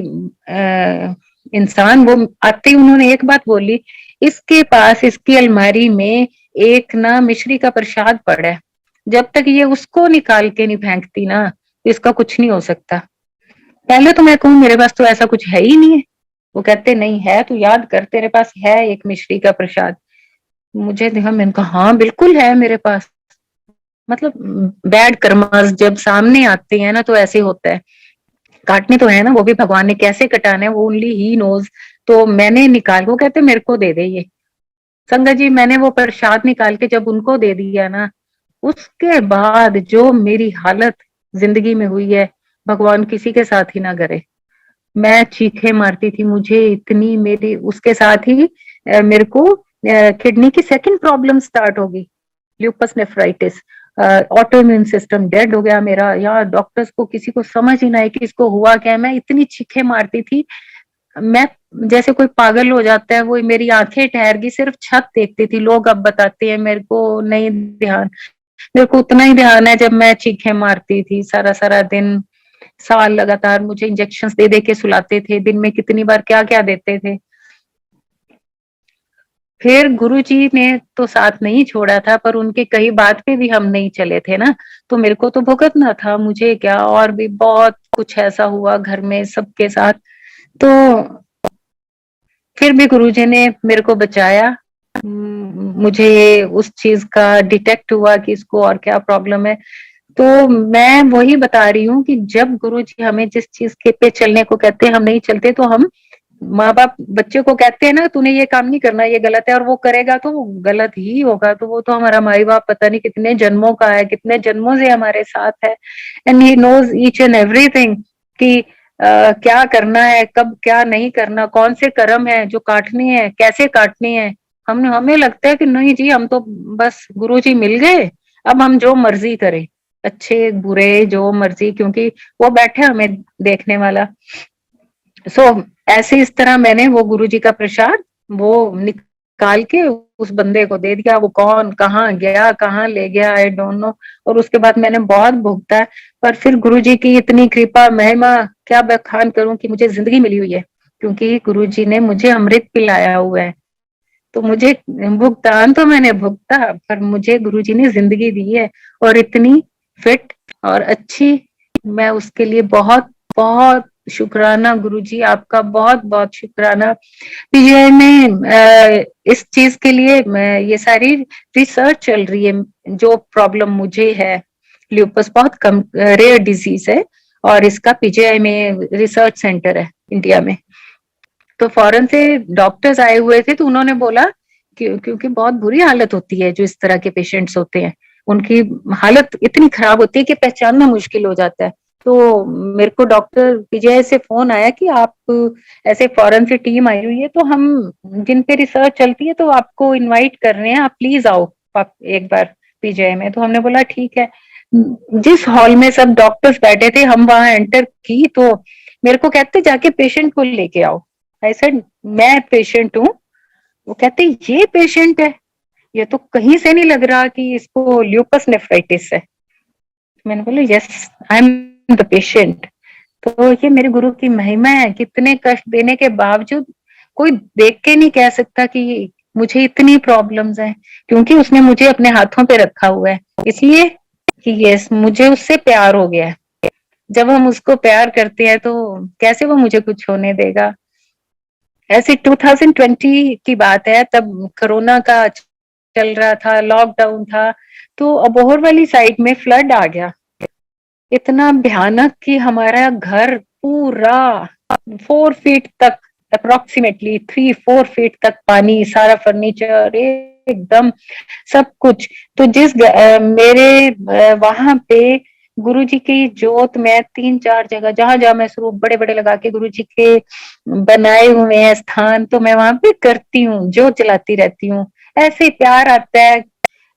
इंसान, वो आते ही उन्होंने एक बात बोली, इसके पास इसकी अलमारी में एक ना मिश्री का प्रसाद पड़ा है, जब तक ये उसको निकाल के नहीं फेंकती ना तो इसका कुछ नहीं हो सकता। पहले तो मैं कहूँ मेरे पास तो ऐसा कुछ है ही नहीं है। वो कहते नहीं है, तू याद कर तेरे पास है एक मिश्री का प्रसाद। मुझे देखा, मैंने कहा हाँ बिल्कुल है मेरे पास। मतलब बैड कर्मास जब सामने आते हैं ना तो ऐसे होता है। काटने तो है ना, वो भी भगवान ने कैसे कटाना है वो ओनली ही नोज। तो मैंने निकाल, वो कहते मेरे को दे दे ये। संगत जी मैंने वो प्रसाद निकाल के जब उनको दे दिया ना, उसके बाद जो मेरी हालत जिंदगी में हुई है, भगवान किसी के साथ ही ना करे। मैं चीखे मारती थी, मुझे इतनी, मेरी उसके साथ ही मेरे को किडनी की सेकंड प्रॉब्लम स्टार्ट होगी, lupus nephritis. Auto immune system dead हो गया मेरा। यार डॉक्टर्स को किसी को समझ ही ना है कि इसको हुआ क्या है। मैं इतनी चीखे मारती थी, मैं जैसे कोई पागल हो जाता है, वो मेरी आंखें ठहर गई, सिर्फ छत देखती थी। लोग अब बताते हैं, मेरे को नहीं ध्यान, मेरे को उतना ही ध्यान है जब मैं चीखे मारती थी सारा सारा दिन। साल लगातार मुझे इंजेक्शंस दे दे के सुलाते थे, दिन में कितनी बार क्या क्या देते थे। फिर गुरुजी ने तो साथ नहीं छोड़ा था, पर उनके कई बात पे भी हम नहीं चले थे ना, तो मेरे को तो भुगतना था, मुझे क्या। और भी बहुत कुछ ऐसा हुआ घर में सबके साथ। तो फिर भी गुरुजी ने मेरे को बचाया। मुझे उस चीज का डिटेक्ट हुआ कि इसको और क्या प्रॉब्लम है। तो मैं वही बता रही हूँ कि जब गुरुजी हमें जिस चीज के पे चलने को कहते हैं हम नहीं चलते, तो हम माँ बाप बच्चे को कहते हैं ना तूने ये काम नहीं करना, ये गलत है, और वो करेगा तो वो गलत ही होगा। तो वो तो हमारा माई बाप पता नहीं कितने जन्मों का है, कितने जन्मों से हमारे साथ है। And he knows each and everything कि क्या करना है, कब क्या नहीं करना, कौन से कर्म है जो काटनी है, कैसे काटनी है। हमें लगता है कि नहीं जी, हम तो बस गुरु जी मिल गए, अब हम जो मर्जी करें, अच्छे बुरे जो मर्जी, क्योंकि वो बैठे हमें देखने वाला। सो ऐसे इस तरह मैंने वो गुरुजी का प्रसाद वो निकाल के उस बंदे को दे दिया। वो कौन कहाँ गया, कहाँ ले गया, आई डोंट नो। और उसके बाद मैंने बहुत भुगता है, पर फिर गुरुजी की इतनी कृपा महिमा क्या बखान करूं कि मुझे जिंदगी मिली हुई है, क्योंकि गुरुजी ने मुझे अमृत पिलाया हुआ है। तो मुझे भुगतान तो मैंने भुगता, पर मुझे गुरुजी ने जिंदगी दी है, और इतनी फिट और अच्छी। मैं उसके लिए बहुत बहुत शुक्राना गुरुजी, आपका बहुत बहुत शुक्राना। पीजीआई में इस चीज के लिए ये सारी रिसर्च चल रही है। जो प्रॉब्लम मुझे है, ल्यूपस बहुत कम रेयर डिजीज है, और इसका पीजीआई में रिसर्च सेंटर है इंडिया में। तो फॉरेन से डॉक्टर्स आए हुए थे, तो उन्होंने बोला क्योंकि बहुत बुरी हालत होती है जो इस तरह के पेशेंट्स होते हैं, उनकी हालत इतनी खराब होती है कि पहचानना मुश्किल हो जाता है। तो मेरे को डॉक्टर पीजीआई से फोन आया कि आप ऐसे फॉरेन से टीम आई हुई है, तो हम जिन पे रिसर्च चलती है तो आपको इनवाइट कर रहे हैं, आप प्लीज आओ आप एक बार पीजीआई में। तो हमने बोला ठीक है। जिस हॉल में सब डॉक्टर्स बैठे थे, हम वहां एंटर की तो मेरे को कहते जाके पेशेंट को लेके आओ। आई सेड मैं पेशेंट हूँ। वो कहते ये पेशेंट है, ये तो कहीं से नहीं लग रहा कि इसको ल्यूपस नेफ्राइटिस है। मैंने बोला yes, I am the patient. तो ये मेरे गुरु की महिमा है, कितने कष्ट देने के बावजूद कोई देख के नहीं कह सकता कि मुझे इतनी प्रॉब्लम्स हैं, क्योंकि उसने मुझे अपने हाथों पे रखा हुआ है, इसलिए कि यस मुझे उससे प्यार हो गया है। जब हम उसको प्यार करते हैं तो कैसे वो मुझे कुछ होने देगा। ऐसे 2020 की बात है, तब कोरोना का चल रहा था, लॉकडाउन था, तो अबोहर वाली साइड में फ्लड आ गया, इतना भयानक कि हमारा घर पूरा 4 फीट तक, अप्रोक्सीमेटली 3-4 फीट तक पानी, सारा फर्नीचर एकदम सब कुछ। तो मेरे वहां पे गुरुजी की जोत मैं 3-4 जगह, जहां जहां मैं स्वरूप बड़े बड़े लगा के गुरुजी के बनाए हुए हैं स्थान, तो मैं वहां पे करती हूँ, जोत जलाती रहती हूँ। ऐसे प्यार आता है,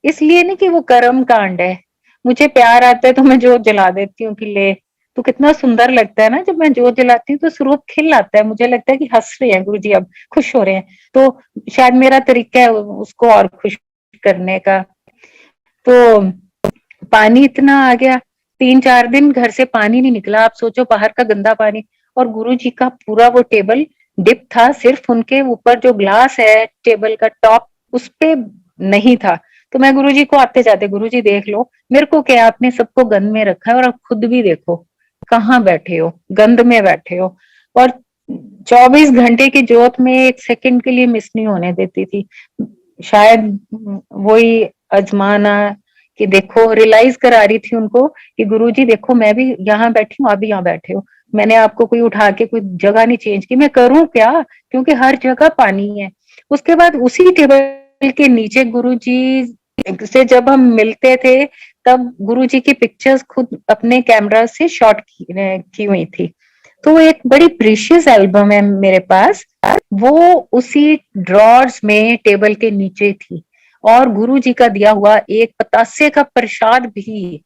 इसलिए नहीं कि वो कर्म कांड है, मुझे प्यार आता है तो मैं जोत जला देती हूँ कि ले। तो कितना सुंदर लगता है ना, जब मैं जोत जलाती हूँ तो स्वरूप खिल आता है, मुझे लगता है कि हंस रहे हैं गुरुजी, अब खुश हो रहे हैं। तो शायद मेरा तरीका है उसको और खुश करने का। तो पानी इतना आ गया, 3-4 दिन घर से पानी नहीं निकला, आप सोचो बाहर का गंदा पानी। और गुरुजी का पूरा वो टेबल डिप था, सिर्फ उनके ऊपर जो ग्लास है टेबल का टॉप, उस पे नहीं था। तो मैं गुरुजी को आते जाते, गुरुजी देख लो, मेरे को क्या, आपने सबको गंद में रखा है, और आप खुद भी देखो कहाँ बैठे हो, गंद में बैठे हो। और 24 घंटे की जोत में 1 सेकंड के लिए मिस नहीं होने देती थी। शायद वही अजमाना कि देखो, रियलाइज करा रही थी उनको कि गुरुजी देखो, मैं भी यहाँ बैठी हूँ, आप भी यहाँ बैठे हो, मैंने आपको कोई उठा के कोई जगह नहीं चेंज की, मैं करूँ क्या, क्योंकि हर जगह पानी है। उसके बाद उसी टेबल के नीचे गुरुजी से जब हम मिलते थे, तब गुरुजी की पिक्चर्स खुद अपने कैमरा से शॉट की हुई थी। तो वो एक बड़ी प्रीशियस एल्बम है मेरे पास, वो उसी ड्रॉर्स में टेबल के नीचे थी। और गुरु जी का दिया हुआ एक पतासे का प्रसाद भी,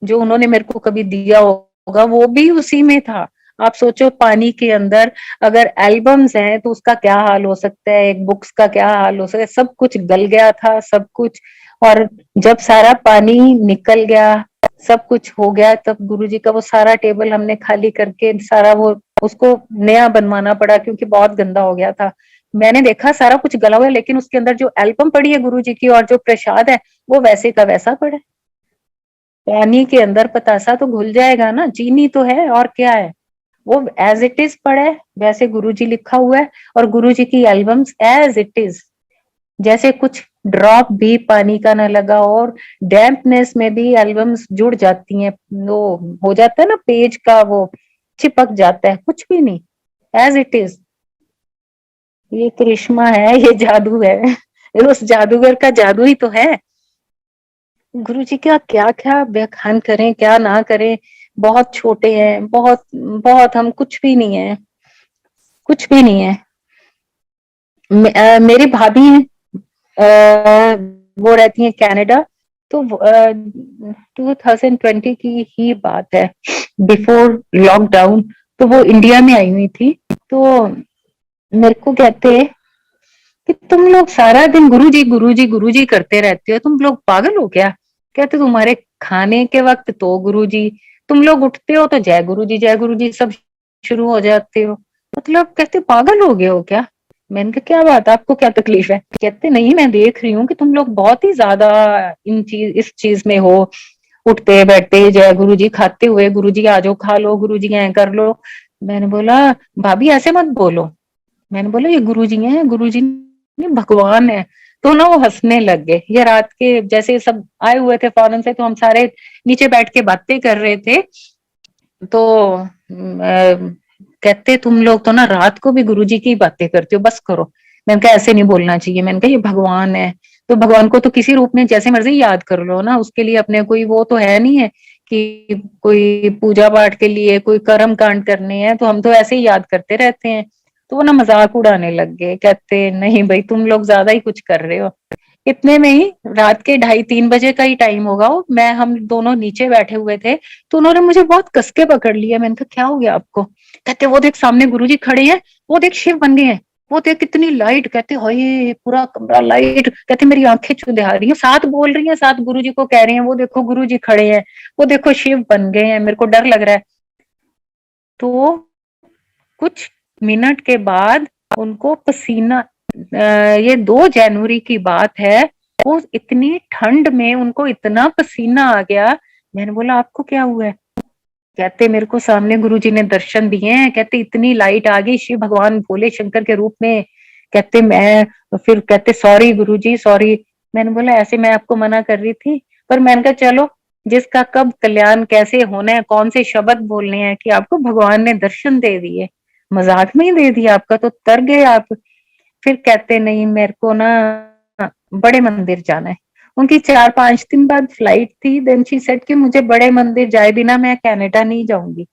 जो उन्होंने मेरे को कभी दिया होगा, वो भी उसी में था। आप सोचो, पानी के अंदर अगर एल्बम्स हैं तो उसका क्या हाल हो सकता है, एक बुक्स का क्या हाल हो सकता है। सब कुछ गल गया था, सब कुछ। और जब सारा पानी निकल गया, सब कुछ हो गया, तब गुरुजी का वो सारा टेबल हमने खाली करके सारा वो उसको नया बनवाना पड़ा, क्योंकि बहुत गंदा हो गया था। मैंने देखा सारा कुछ गला हुआ है, लेकिन उसके अंदर जो एल्बम पड़ी है गुरुजी की और जो प्रसाद है, वो वैसे का वैसा पड़ा है। पानी के अंदर पतासा तो घुल जाएगा ना, चीनी तो है और क्या है, वो एज इट इज पड़ा है, वैसे गुरुजी लिखा हुआ है। और गुरुजी की एल्बम्स एज इट इज, जैसे कुछ ड्रॉप भी पानी का ना लगा। और डैम्पनेस में भी एल्बम्स जुड़ जाती हैं, वो हो जाता है ना पेज का, वो चिपक जाता है, कुछ भी नहीं, एज इट इज। ये करिश्मा है, ये जादू है, उस जादूगर का जादू ही तो है। गुरु जी का क्या क्या व्याख्यान करें, क्या ना करें। बहुत छोटे हैं, बहुत बहुत, हम कुछ भी नहीं है, कुछ भी नहीं है। मेरी भाभी हैं, वो रहती हैं कनाडा। तो 2020 की ही बात है, बिफोर लॉकडाउन। तो वो इंडिया में आई हुई थी, तो मेरे को कहते कि तुम लोग सारा दिन गुरुजी गुरुजी गुरुजी करते रहते हो, तुम लोग पागल हो क्या। कहते तुम्हारे खाने के वक्त तो गुरुजी, तुम लोग उठते हो तो जय गुरुजी सब शुरू हो जाते हो, मतलब कहते पागल हो गए हो क्या। मैंने कहा क्या बात, आपको क्या तकलीफ है। कहते नहीं, मैं देख रही हूँ कि तुम लोग बहुत ही ज्यादा इस चीज में हो, उठते बैठते जय गुरुजी, खाते हुए गुरुजी आ जाओ खा लो, गुरुजी ऐ कर लो। मैंने बोला भाभी ऐसे मत बोलो, मैंने बोला ये गुरुजी हैं, गुरुजी नहीं भगवान है। तो ना वो हंसने लग गए। ये रात के जैसे सब आए हुए थे फॉरेन से, तो हम सारे नीचे बैठ के बातें कर रहे थे। तो कहते तुम लोग तो ना रात को भी गुरुजी की बातें करते हो, बस करो। मैंने कहा ऐसे नहीं बोलना चाहिए, मैंने कहा ये भगवान है। तो भगवान को तो किसी रूप में जैसे मर्जी याद कर लो ना, उसके लिए अपने कोई वो तो है नहीं है कि कोई पूजा पाठ के लिए कोई कर्म कांड करने हैं, तो हम तो ऐसे ही याद करते रहते हैं। तो वो ना मजाक उड़ाने लग गए, कहते नहीं भाई तुम लोग ज्यादा ही कुछ कर रहे हो। इतने में ही रात के 2:30-3 बजे का ही टाइम होगा वो, मैं हम दोनों नीचे बैठे हुए थे। तो उन्होंने मुझे बहुत कसके पकड़ लिया। मैंने कहा क्या हो गया आपको? कहते वो देख सामने गुरुजी खड़े हैं, वो देख शिव बन गए हैं, वो देख कितनी लाइट। कहते हाय पूरा कमरा लाइट। कहते मेरी आंखें चुंधिया रही हैं, साथ बोल रही हैं, साथ गुरुजी को कह रही हैं वो देखो गुरुजी खड़े हैं, वो देखो शिव बन गए हैं, मेरे को डर लग रहा है। तो कुछ मिनट के बाद उनको पसीना, ये 2 जनवरी की बात है, वो इतनी ठंड में उनको इतना पसीना आ गया। मैंने बोला आपको क्या हुआ है? कहते मेरे को सामने गुरुजी ने दर्शन दिए हैं, कहते इतनी लाइट आ गई शिव भगवान भोले शंकर के रूप में। कहते मैं फिर कहते सॉरी गुरुजी सॉरी। मैंने बोला ऐसे मैं आपको मना कर रही थी, पर मैंने कहा चलो जिसका कब कल्याण कैसे होना है, कौन से शब्द बोलने हैं कि आपको भगवान ने दर्शन दे दिए, मजाक में ही दे दिया आपका तो तर गए आप। फिर कहते नहीं मेरे को ना बड़े मंदिर जाना है। उनकी 4-5 दिन बाद फ्लाइट थी। देन शी सेड कि मुझे बड़े मंदिर जाए बिना मैं कनाडा नहीं जाऊंगी।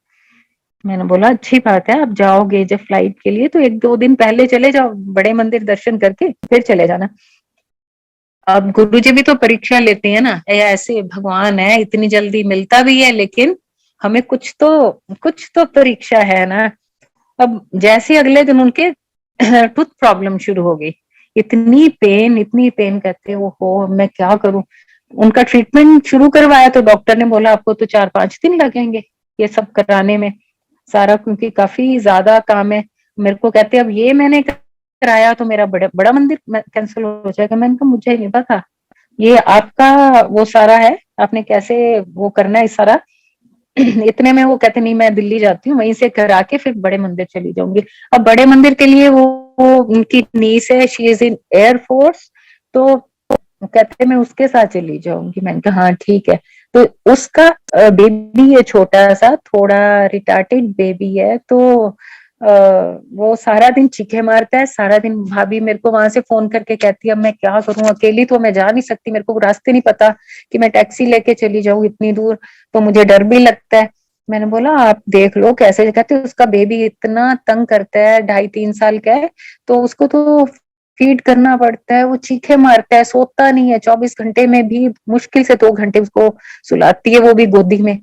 मैंने बोला अच्छी बात है, आप जाओगे जब फ्लाइट के लिए तो 1-2 दिन पहले चले जाओ, बड़े मंदिर दर्शन करके फिर चले जाना। अब गुरुजी भी तो परीक्षा लेते हैं ना, ऐसे भगवान है इतनी जल्दी मिलता भी है, लेकिन हमें कुछ तो परीक्षा है ना। अब जैसे अगले दिन उनके टूथ प्रॉब्लम शुरू हो गई, इतनी पेन कहते वो हो मैं क्या करूं। उनका ट्रीटमेंट शुरू करवाया तो डॉक्टर ने बोला आपको तो 4-5 दिन लगेंगे ये सब कराने में सारा, क्योंकि काफी ज्यादा काम है। मेरे को कहते अब ये मैंने कराया तो मेरा बड़ा बड़ा मंदिर कैंसिल हो जाएगा। मैंने कहा मुझे नहीं पता, ये आपका वो सारा है, आपने कैसे वो करना है सारा। इतने में वो कहते नहीं मैं दिल्ली जाती हूँ, वहीं से करा के फिर बड़े मंदिर चली जाऊंगी। अब बड़े मंदिर के लिए वो उनकी नीस है, शी इज इन एयरफोर्स, तो कहते मैं उसके साथ चली जाऊंगी। मैंने कहा हाँ ठीक है। तो उसका बेबी है छोटा सा, थोड़ा रिटार्टेड बेबी है, तो वो सारा दिन चीखे मारता है सारा दिन। भाभी मेरे को वहां से फोन करके कहती है अब मैं क्या करूं, अकेली तो मैं जा नहीं सकती, मेरे को रास्ते नहीं पता कि मैं टैक्सी लेके चली जाऊं इतनी दूर, तो मुझे डर भी लगता है। मैंने बोला आप देख लो कैसे। कहते उसका बेबी इतना तंग करता है, 2.5-3 साल का है, तो उसको तो फीड करना पड़ता है, वो चीखे मारता है, सोता नहीं है, 24 घंटे में भी मुश्किल से 2 घंटे उसको सुलाती है, वो भी गोदी में।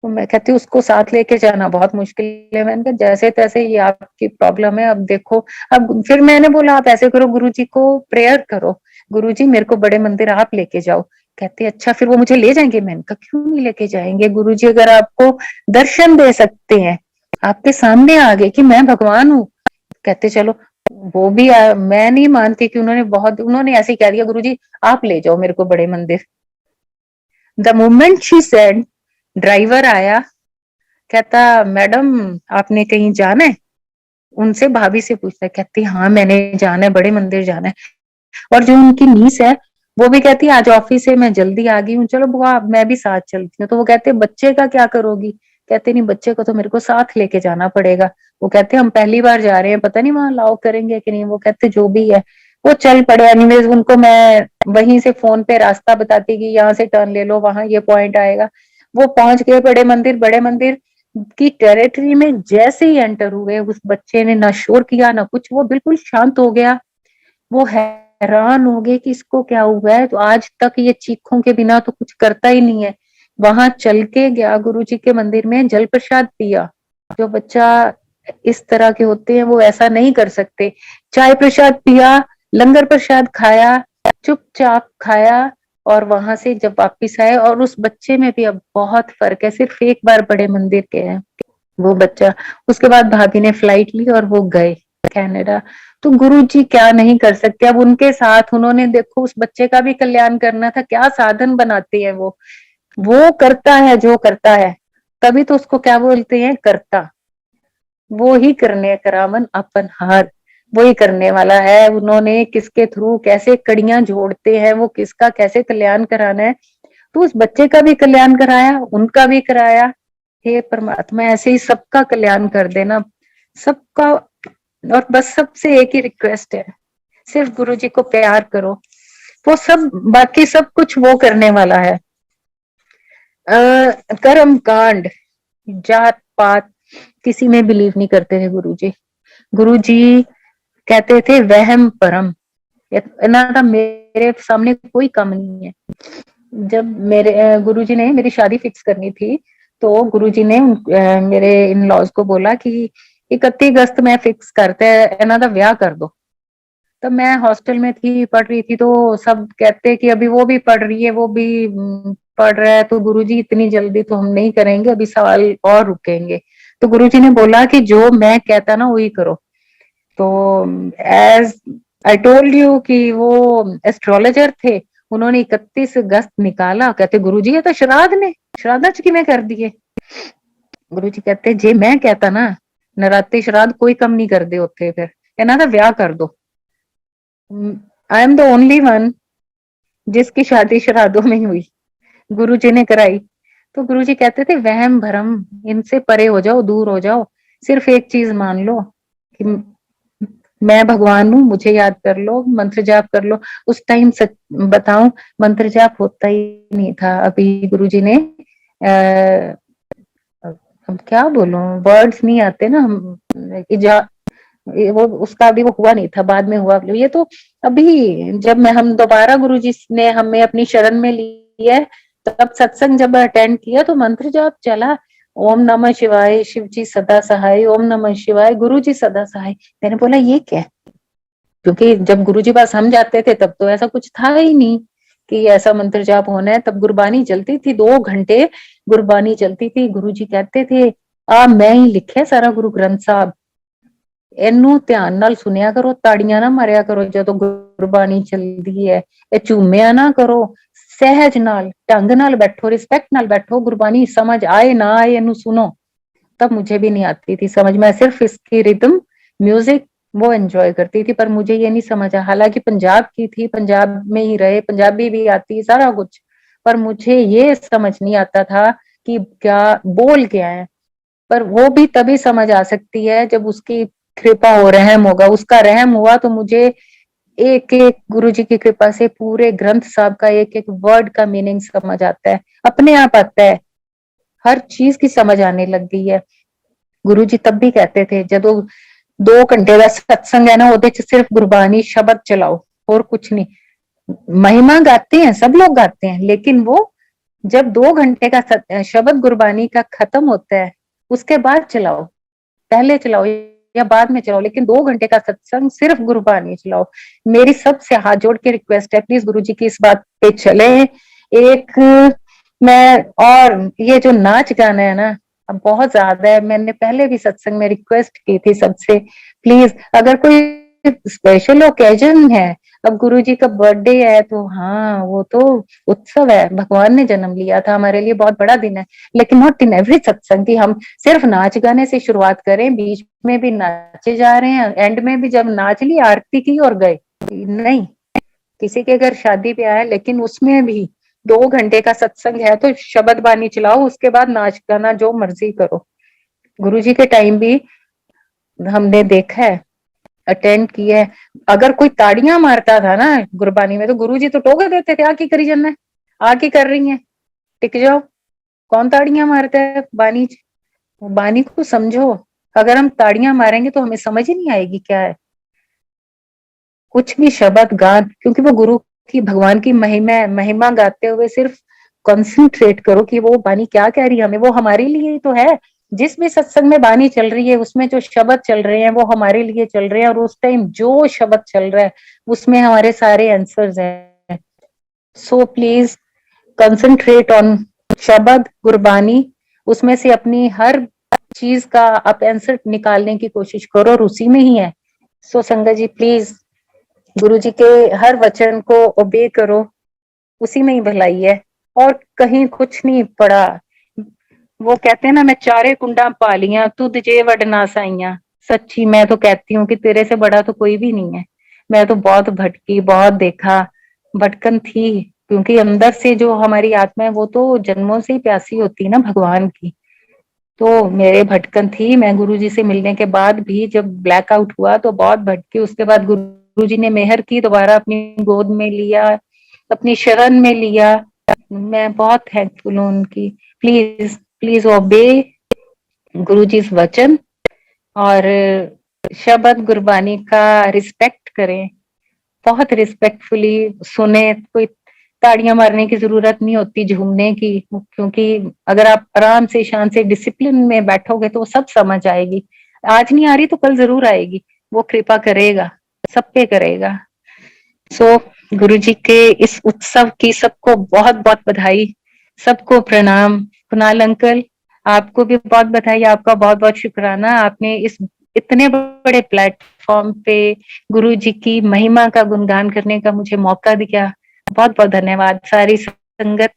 तो मैं कहती हूँ उसको साथ लेके जाना बहुत मुश्किल है। मैंने कहा जैसे तैसे ये आपकी प्रॉब्लम है, अब देखो। अब फिर मैंने बोला आप ऐसे करो गुरुजी को प्रेयर करो, गुरुजी मेरे को बड़े मंदिर आप लेके जाओ। कहते अच्छा फिर वो मुझे ले जाएंगे? मैंने कहा क्यों नहीं लेके जाएंगे, गुरुजी अगर आपको दर्शन दे सकते हैं आपके सामने आ गए कि मैं भगवान हूँ। कहते चलो। वो भी मैं नहीं मानती कि उन्होंने ऐसे ही कह दिया गुरुजी आप ले जाओ मेरे को बड़े मंदिर। The moment she said, driver आया, कहता मैडम आपने कहीं जाना है? उनसे भाभी से पूछता है, कहती हाँ मैंने जाना है, बड़े मंदिर जाना है। और जो उनकी नीस है वो भी कहती है आज ऑफिस से मैं जल्दी आ गई हूँ, चलो बुआ मैं भी साथ चलती हूँ। तो वो कहते बच्चे का क्या करोगी? कहते नहीं बच्चे को तो मेरे को साथ लेके जाना पड़ेगा। वो कहते हम पहली बार जा रहे हैं, पता नहीं वहां अलाउ करेंगे कि नहीं। वो कहते जो भी है। वो चल पड़े। एनीवेज उनको मैं वहीं से फोन पे रास्ता बताती कि यहाँ से टर्न ले लो, वहां ये पॉइंट आएगा। वो पहुंच गए बड़े मंदिर। बड़े मंदिर की टेरिटरी में जैसे ही एंटर हुए, उस बच्चे ने ना शोर किया ना कुछ, वो बिल्कुल शांत हो गया। वो हैरान हो गए कि इसको क्या हुआ है, तो आज तक ये चीखों के बिना तो कुछ करता ही नहीं है। वहां चल के गया गुरुजी के मंदिर में, जल प्रसाद पिया। जो बच्चा इस तरह के होते हैं वो ऐसा नहीं कर सकते। चाय प्रसाद पिया, लंगर प्रसाद खाया, चुपचाप खाया, और वहां से जब वापिस आए, और उस बच्चे में भी अब बहुत फर्क है, सिर्फ एक बार बड़े मंदिर के हैं वो बच्चा। उसके बाद भाभी ने फ्लाइट ली और वो गए कनाडा। तो गुरु जी क्या नहीं कर सकते, अब उनके साथ उन्होंने देखो उस बच्चे का भी कल्याण करना था, क्या साधन बनाते हैं वो करता है जो करता है, तभी तो उसको क्या बोलते हैं, करता। वो ही करने करावन अपन हार, वो ही करने वाला है। उन्होंने किसके थ्रू कैसे कड़ियां जोड़ते हैं, वो किसका कैसे कल्याण कराना है, तो उस बच्चे का भी कल्याण कराया, उनका भी कराया। हे परमात्मा ऐसे ही सबका कल्याण कर देना, सबका। और बस सबसे एक ही रिक्वेस्ट है, सिर्फ गुरु जी को प्यार करो, वो सब बाकी सब कुछ वो करने वाला है। कर्म कांड, जात पात किसी में बिलीव नहीं करते थे गुरु जी। गुरु जी कहते थे वहम परम, इतना मेरे सामने कोई कम नहीं है। जब मेरे गुरुजी ने मेरी शादी फिक्स करनी थी, तो गुरुजी ने मेरे इन लॉज को बोला कि 31 अगस्त में फिक्स करते हैं, इन्हों का ब्याह कर दो। तब मैं हॉस्टल में थी, पढ़ रही थी, तो सब कहते कि अभी वो भी पढ़ रही है, वो भी पढ़ रहा है, तो गुरुजी इतनी जल्दी तो हम नहीं करेंगे, अभी साल और रुकेंगे। तो गुरुजी ने बोला कि जो मैं कहता ना वही करो। तो एज आई टोल्ड यू कि वो एस्ट्रोलॉजर थे, उन्होंने 31 अगस्त निकाला। कहते गुरुजी ये तो श्राद्ध ने, श्राद्ध च किवें कर दिए। गुरुजी कहते जे मैं कहता ना नराते श्राद्ध कोई कम नहीं करते उत्थे, फिर इन्हां दा ब्याह कर दो। I am the only one जिसकी शादी श्राद्धों में हुई, गुरु जी ने कराई। तो गुरु जी कहते थे वहम भरम इनसे परे हो जाओ, दूर हो जाओ, सिर्फ एक चीज मान लो कि मैं भगवान हूँ, मुझे याद कर लो, मंत्र जाप कर लो। उस टाइम सच बताऊं, मंत्र जाप होता ही नहीं था। अभी गुरुजी ने अब क्या बोलूं, वर्ड्स नहीं आते ना, हम वो उसका अभी वो हुआ नहीं था, बाद में हुआ। ये तो अभी जब मैं हम दोबारा गुरुजी ने हमें अपनी शरण में लिया है, तब सत्संग जब अटेंड किया तो मंत्र जाप चला, ओम नमः शिवाय, शिव जी सदा सहाय, ओम नमः शिवाय, गुरु जी सदा सहाय। मैंने बोला ये क्या, क्योंकि जब गुरु जी पास हम जाते थे तब तो ऐसा कुछ था ही नहीं कि ऐसा मंत्र जाप होना है। तब गुरबानी चलती थी 2 घंटे, गुरबानी चलती थी। गुरु जी कहते थे आ मैं ही लिखे सारा गुरु ग्रंथ साहब, ਇਹਨੂੰ ਧਿਆਨ ਨਾਲ ਸੁਣਿਆ ਕਰੋ, ਤਾੜੀਆਂ ਨਾ ਮਾਰਿਆ ਕਰੋ ਜਦੋਂ ਗੁਰਬਾਣੀ ਚੱਲਦੀ ਹੈ, ਇਹ ਝੂਮਿਆ ਨਾ ਕਰੋ, ਸਹਿਜ ਨਾਲ ਢੰਗ ਨਾਲ बैठो, रिस्पेक्ट ਨਾਲ बैठो, गुरबानी समझ आए ना आए ਇਹਨੂੰ सुनो। तब मुझे भी नहीं आती थी समझ, मैं सिर्फ इसकी रिदम म्यूजिक वो एंजॉय करती थी, पर मुझे ये नहीं समझ आया। हालांकि पंजाब की थी, पंजाब में ही रहे, पंजाबी भी आती सारा कुछ, पर मुझे ये समझ नहीं आता था कि क्या बोल क्या है। पर वो भी तभी समझ आ सकती है जब उसकी कृपा हो, रहम होगा, उसका रहम हुआ तो मुझे एक एक गुरु जी की कृपा से पूरे ग्रंथ साहब का एक एक वर्ड का मीनिंग समझ आता है, अपने आप आता है, हर चीज की समझ आने लग गई है। गुरु जी तब भी कहते थे जदों 2 घंटे का सत्संग है ना, ओदे च सिर्फ गुरबानी शब्द चलाओ और कुछ नहीं। महिमा गाते हैं, सब लोग गाते हैं, लेकिन वो जब 2 घंटे का शब्द गुरबानी का खत्म होता है उसके बाद चलाओ, पहले चलाओ या बाद में चलाओ, लेकिन 2 घंटे का सत्संग सिर्फ गुरबानी चलाओ। मेरी सबसे हाथ जोड़ के रिक्वेस्ट है, प्लीज गुरु जी की इस बात पे चले। एक मैं, और ये जो नाच गाना है ना, अब बहुत ज्यादा है, मैंने पहले भी सत्संग में रिक्वेस्ट की थी सबसे, प्लीज अगर कोई स्पेशल ओकेजन है, अब गुरु जी का बर्थडे है तो हाँ वो तो उत्सव है, भगवान ने जन्म लिया था, हमारे लिए बहुत बड़ा दिन है, लेकिन नॉट इन एवरी सत्संग की हम सिर्फ नाच गाने से शुरुआत करें, बीच में भी नाचे जा रहे हैं, एंड में भी जब नाच ली आरती की और गए। नहीं, किसी के घर शादी ब्याह है, लेकिन उसमें भी 2 घंटे का सत्संग है तो शब्द बानी चलाओ, उसके बाद नाच गाना जो मर्जी करो। गुरु जी के टाइम भी हमने देखा है, अटेंड किया है, अगर कोई ताड़ियां मारता था ना गुरबानी में तो गुरुजी तो टोक देते थे, आके करी जाना है, आके कर रही है, टिक जाओ, कौन ताड़ियां मारता है बानी। बानी को समझो, अगर हम ताड़ियां मारेंगे तो हमें समझ ही नहीं आएगी क्या है, कुछ भी शब्द गान, क्योंकि वो गुरु की भगवान की महिमा महिमा गाते हुए सिर्फ कंसंट्रेट करो कि वो बानी क्या कह रही है हमें, वो हमारे लिए ही तो है। जिस भी सत्संग में बानी चल रही है उसमें जो शब्द चल रहे हैं वो हमारे लिए चल रहे हैं, और उस टाइम जो शब्द चल रहा है उसमें हमारे सारे आंसर्स हैं। सो प्लीज कंसंट्रेट ऑन शब्द गुरबानी, उसमें से अपनी हर चीज का आप आंसर निकालने की कोशिश करो, और उसी में ही है। सो संगत जी प्लीज गुरु जी के हर वचन को ओबे करो, उसी में ही भलाई है, और कहीं कुछ नहीं पड़ा। वो कहते हैं ना, मैं चारे कुंडा पालियां तुद जे वड ना साइयां। सच्ची मैं तो कहती हूँ कि तेरे से बड़ा तो कोई भी नहीं है। मैं तो बहुत भटकी, बहुत देखा, भटकन थी, क्योंकि अंदर से जो हमारी आत्मा है वो तो जन्मों से ही प्यासी होती है ना भगवान की। तो मेरे भटकन थी। मैं गुरुजी से मिलने के बाद भी जब ब्लैकआउट हुआ तो बहुत भटकी। उसके बाद गुरुजी ने मेहर की, दोबारा अपनी गोद में लिया, अपनी शरण में लिया। मैं बहुत थैंकफुल हूँ उनकी। प्लीज प्लीज ओबे गुरुजी's वचन, और शब्द गुरबानी का रिस्पेक्ट करें, बहुत रिस्पेक्टफुली सुने। कोई ताड़ियां मारने की जरूरत नहीं होती, झूमने की, क्योंकि अगर आप आराम से शांत से डिसिप्लिन में बैठोगे तो वो सब समझ आएगी। आज नहीं आ रही तो कल जरूर आएगी। वो कृपा करेगा, सब पे करेगा। सो गुरुजी के इस उत्सव की सबको बहुत बहुत बधाई, सबको प्रणाम। कुणाल अंकल, आपको भी बहुत बधाई, आपका बहुत बहुत शुक्राना। आपने इस इतने बड़े प्लेटफॉर्म पे गुरु जी की महिमा का गुणगान करने का मुझे मौका दिया। बहुत बहुत धन्यवाद। सारी संगत,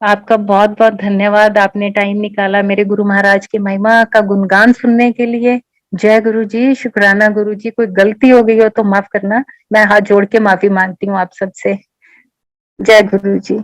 आपका बहुत बहुत धन्यवाद। आपने टाइम निकाला मेरे गुरु महाराज की महिमा का गुणगान सुनने के लिए। जय गुरु जी, शुक्राना गुरु जी। कोई गलती हो गई हो तो माफ करना। मैं हाथ जोड़ के माफी मांगती हूँ आप सबसे। जय गुरु जी।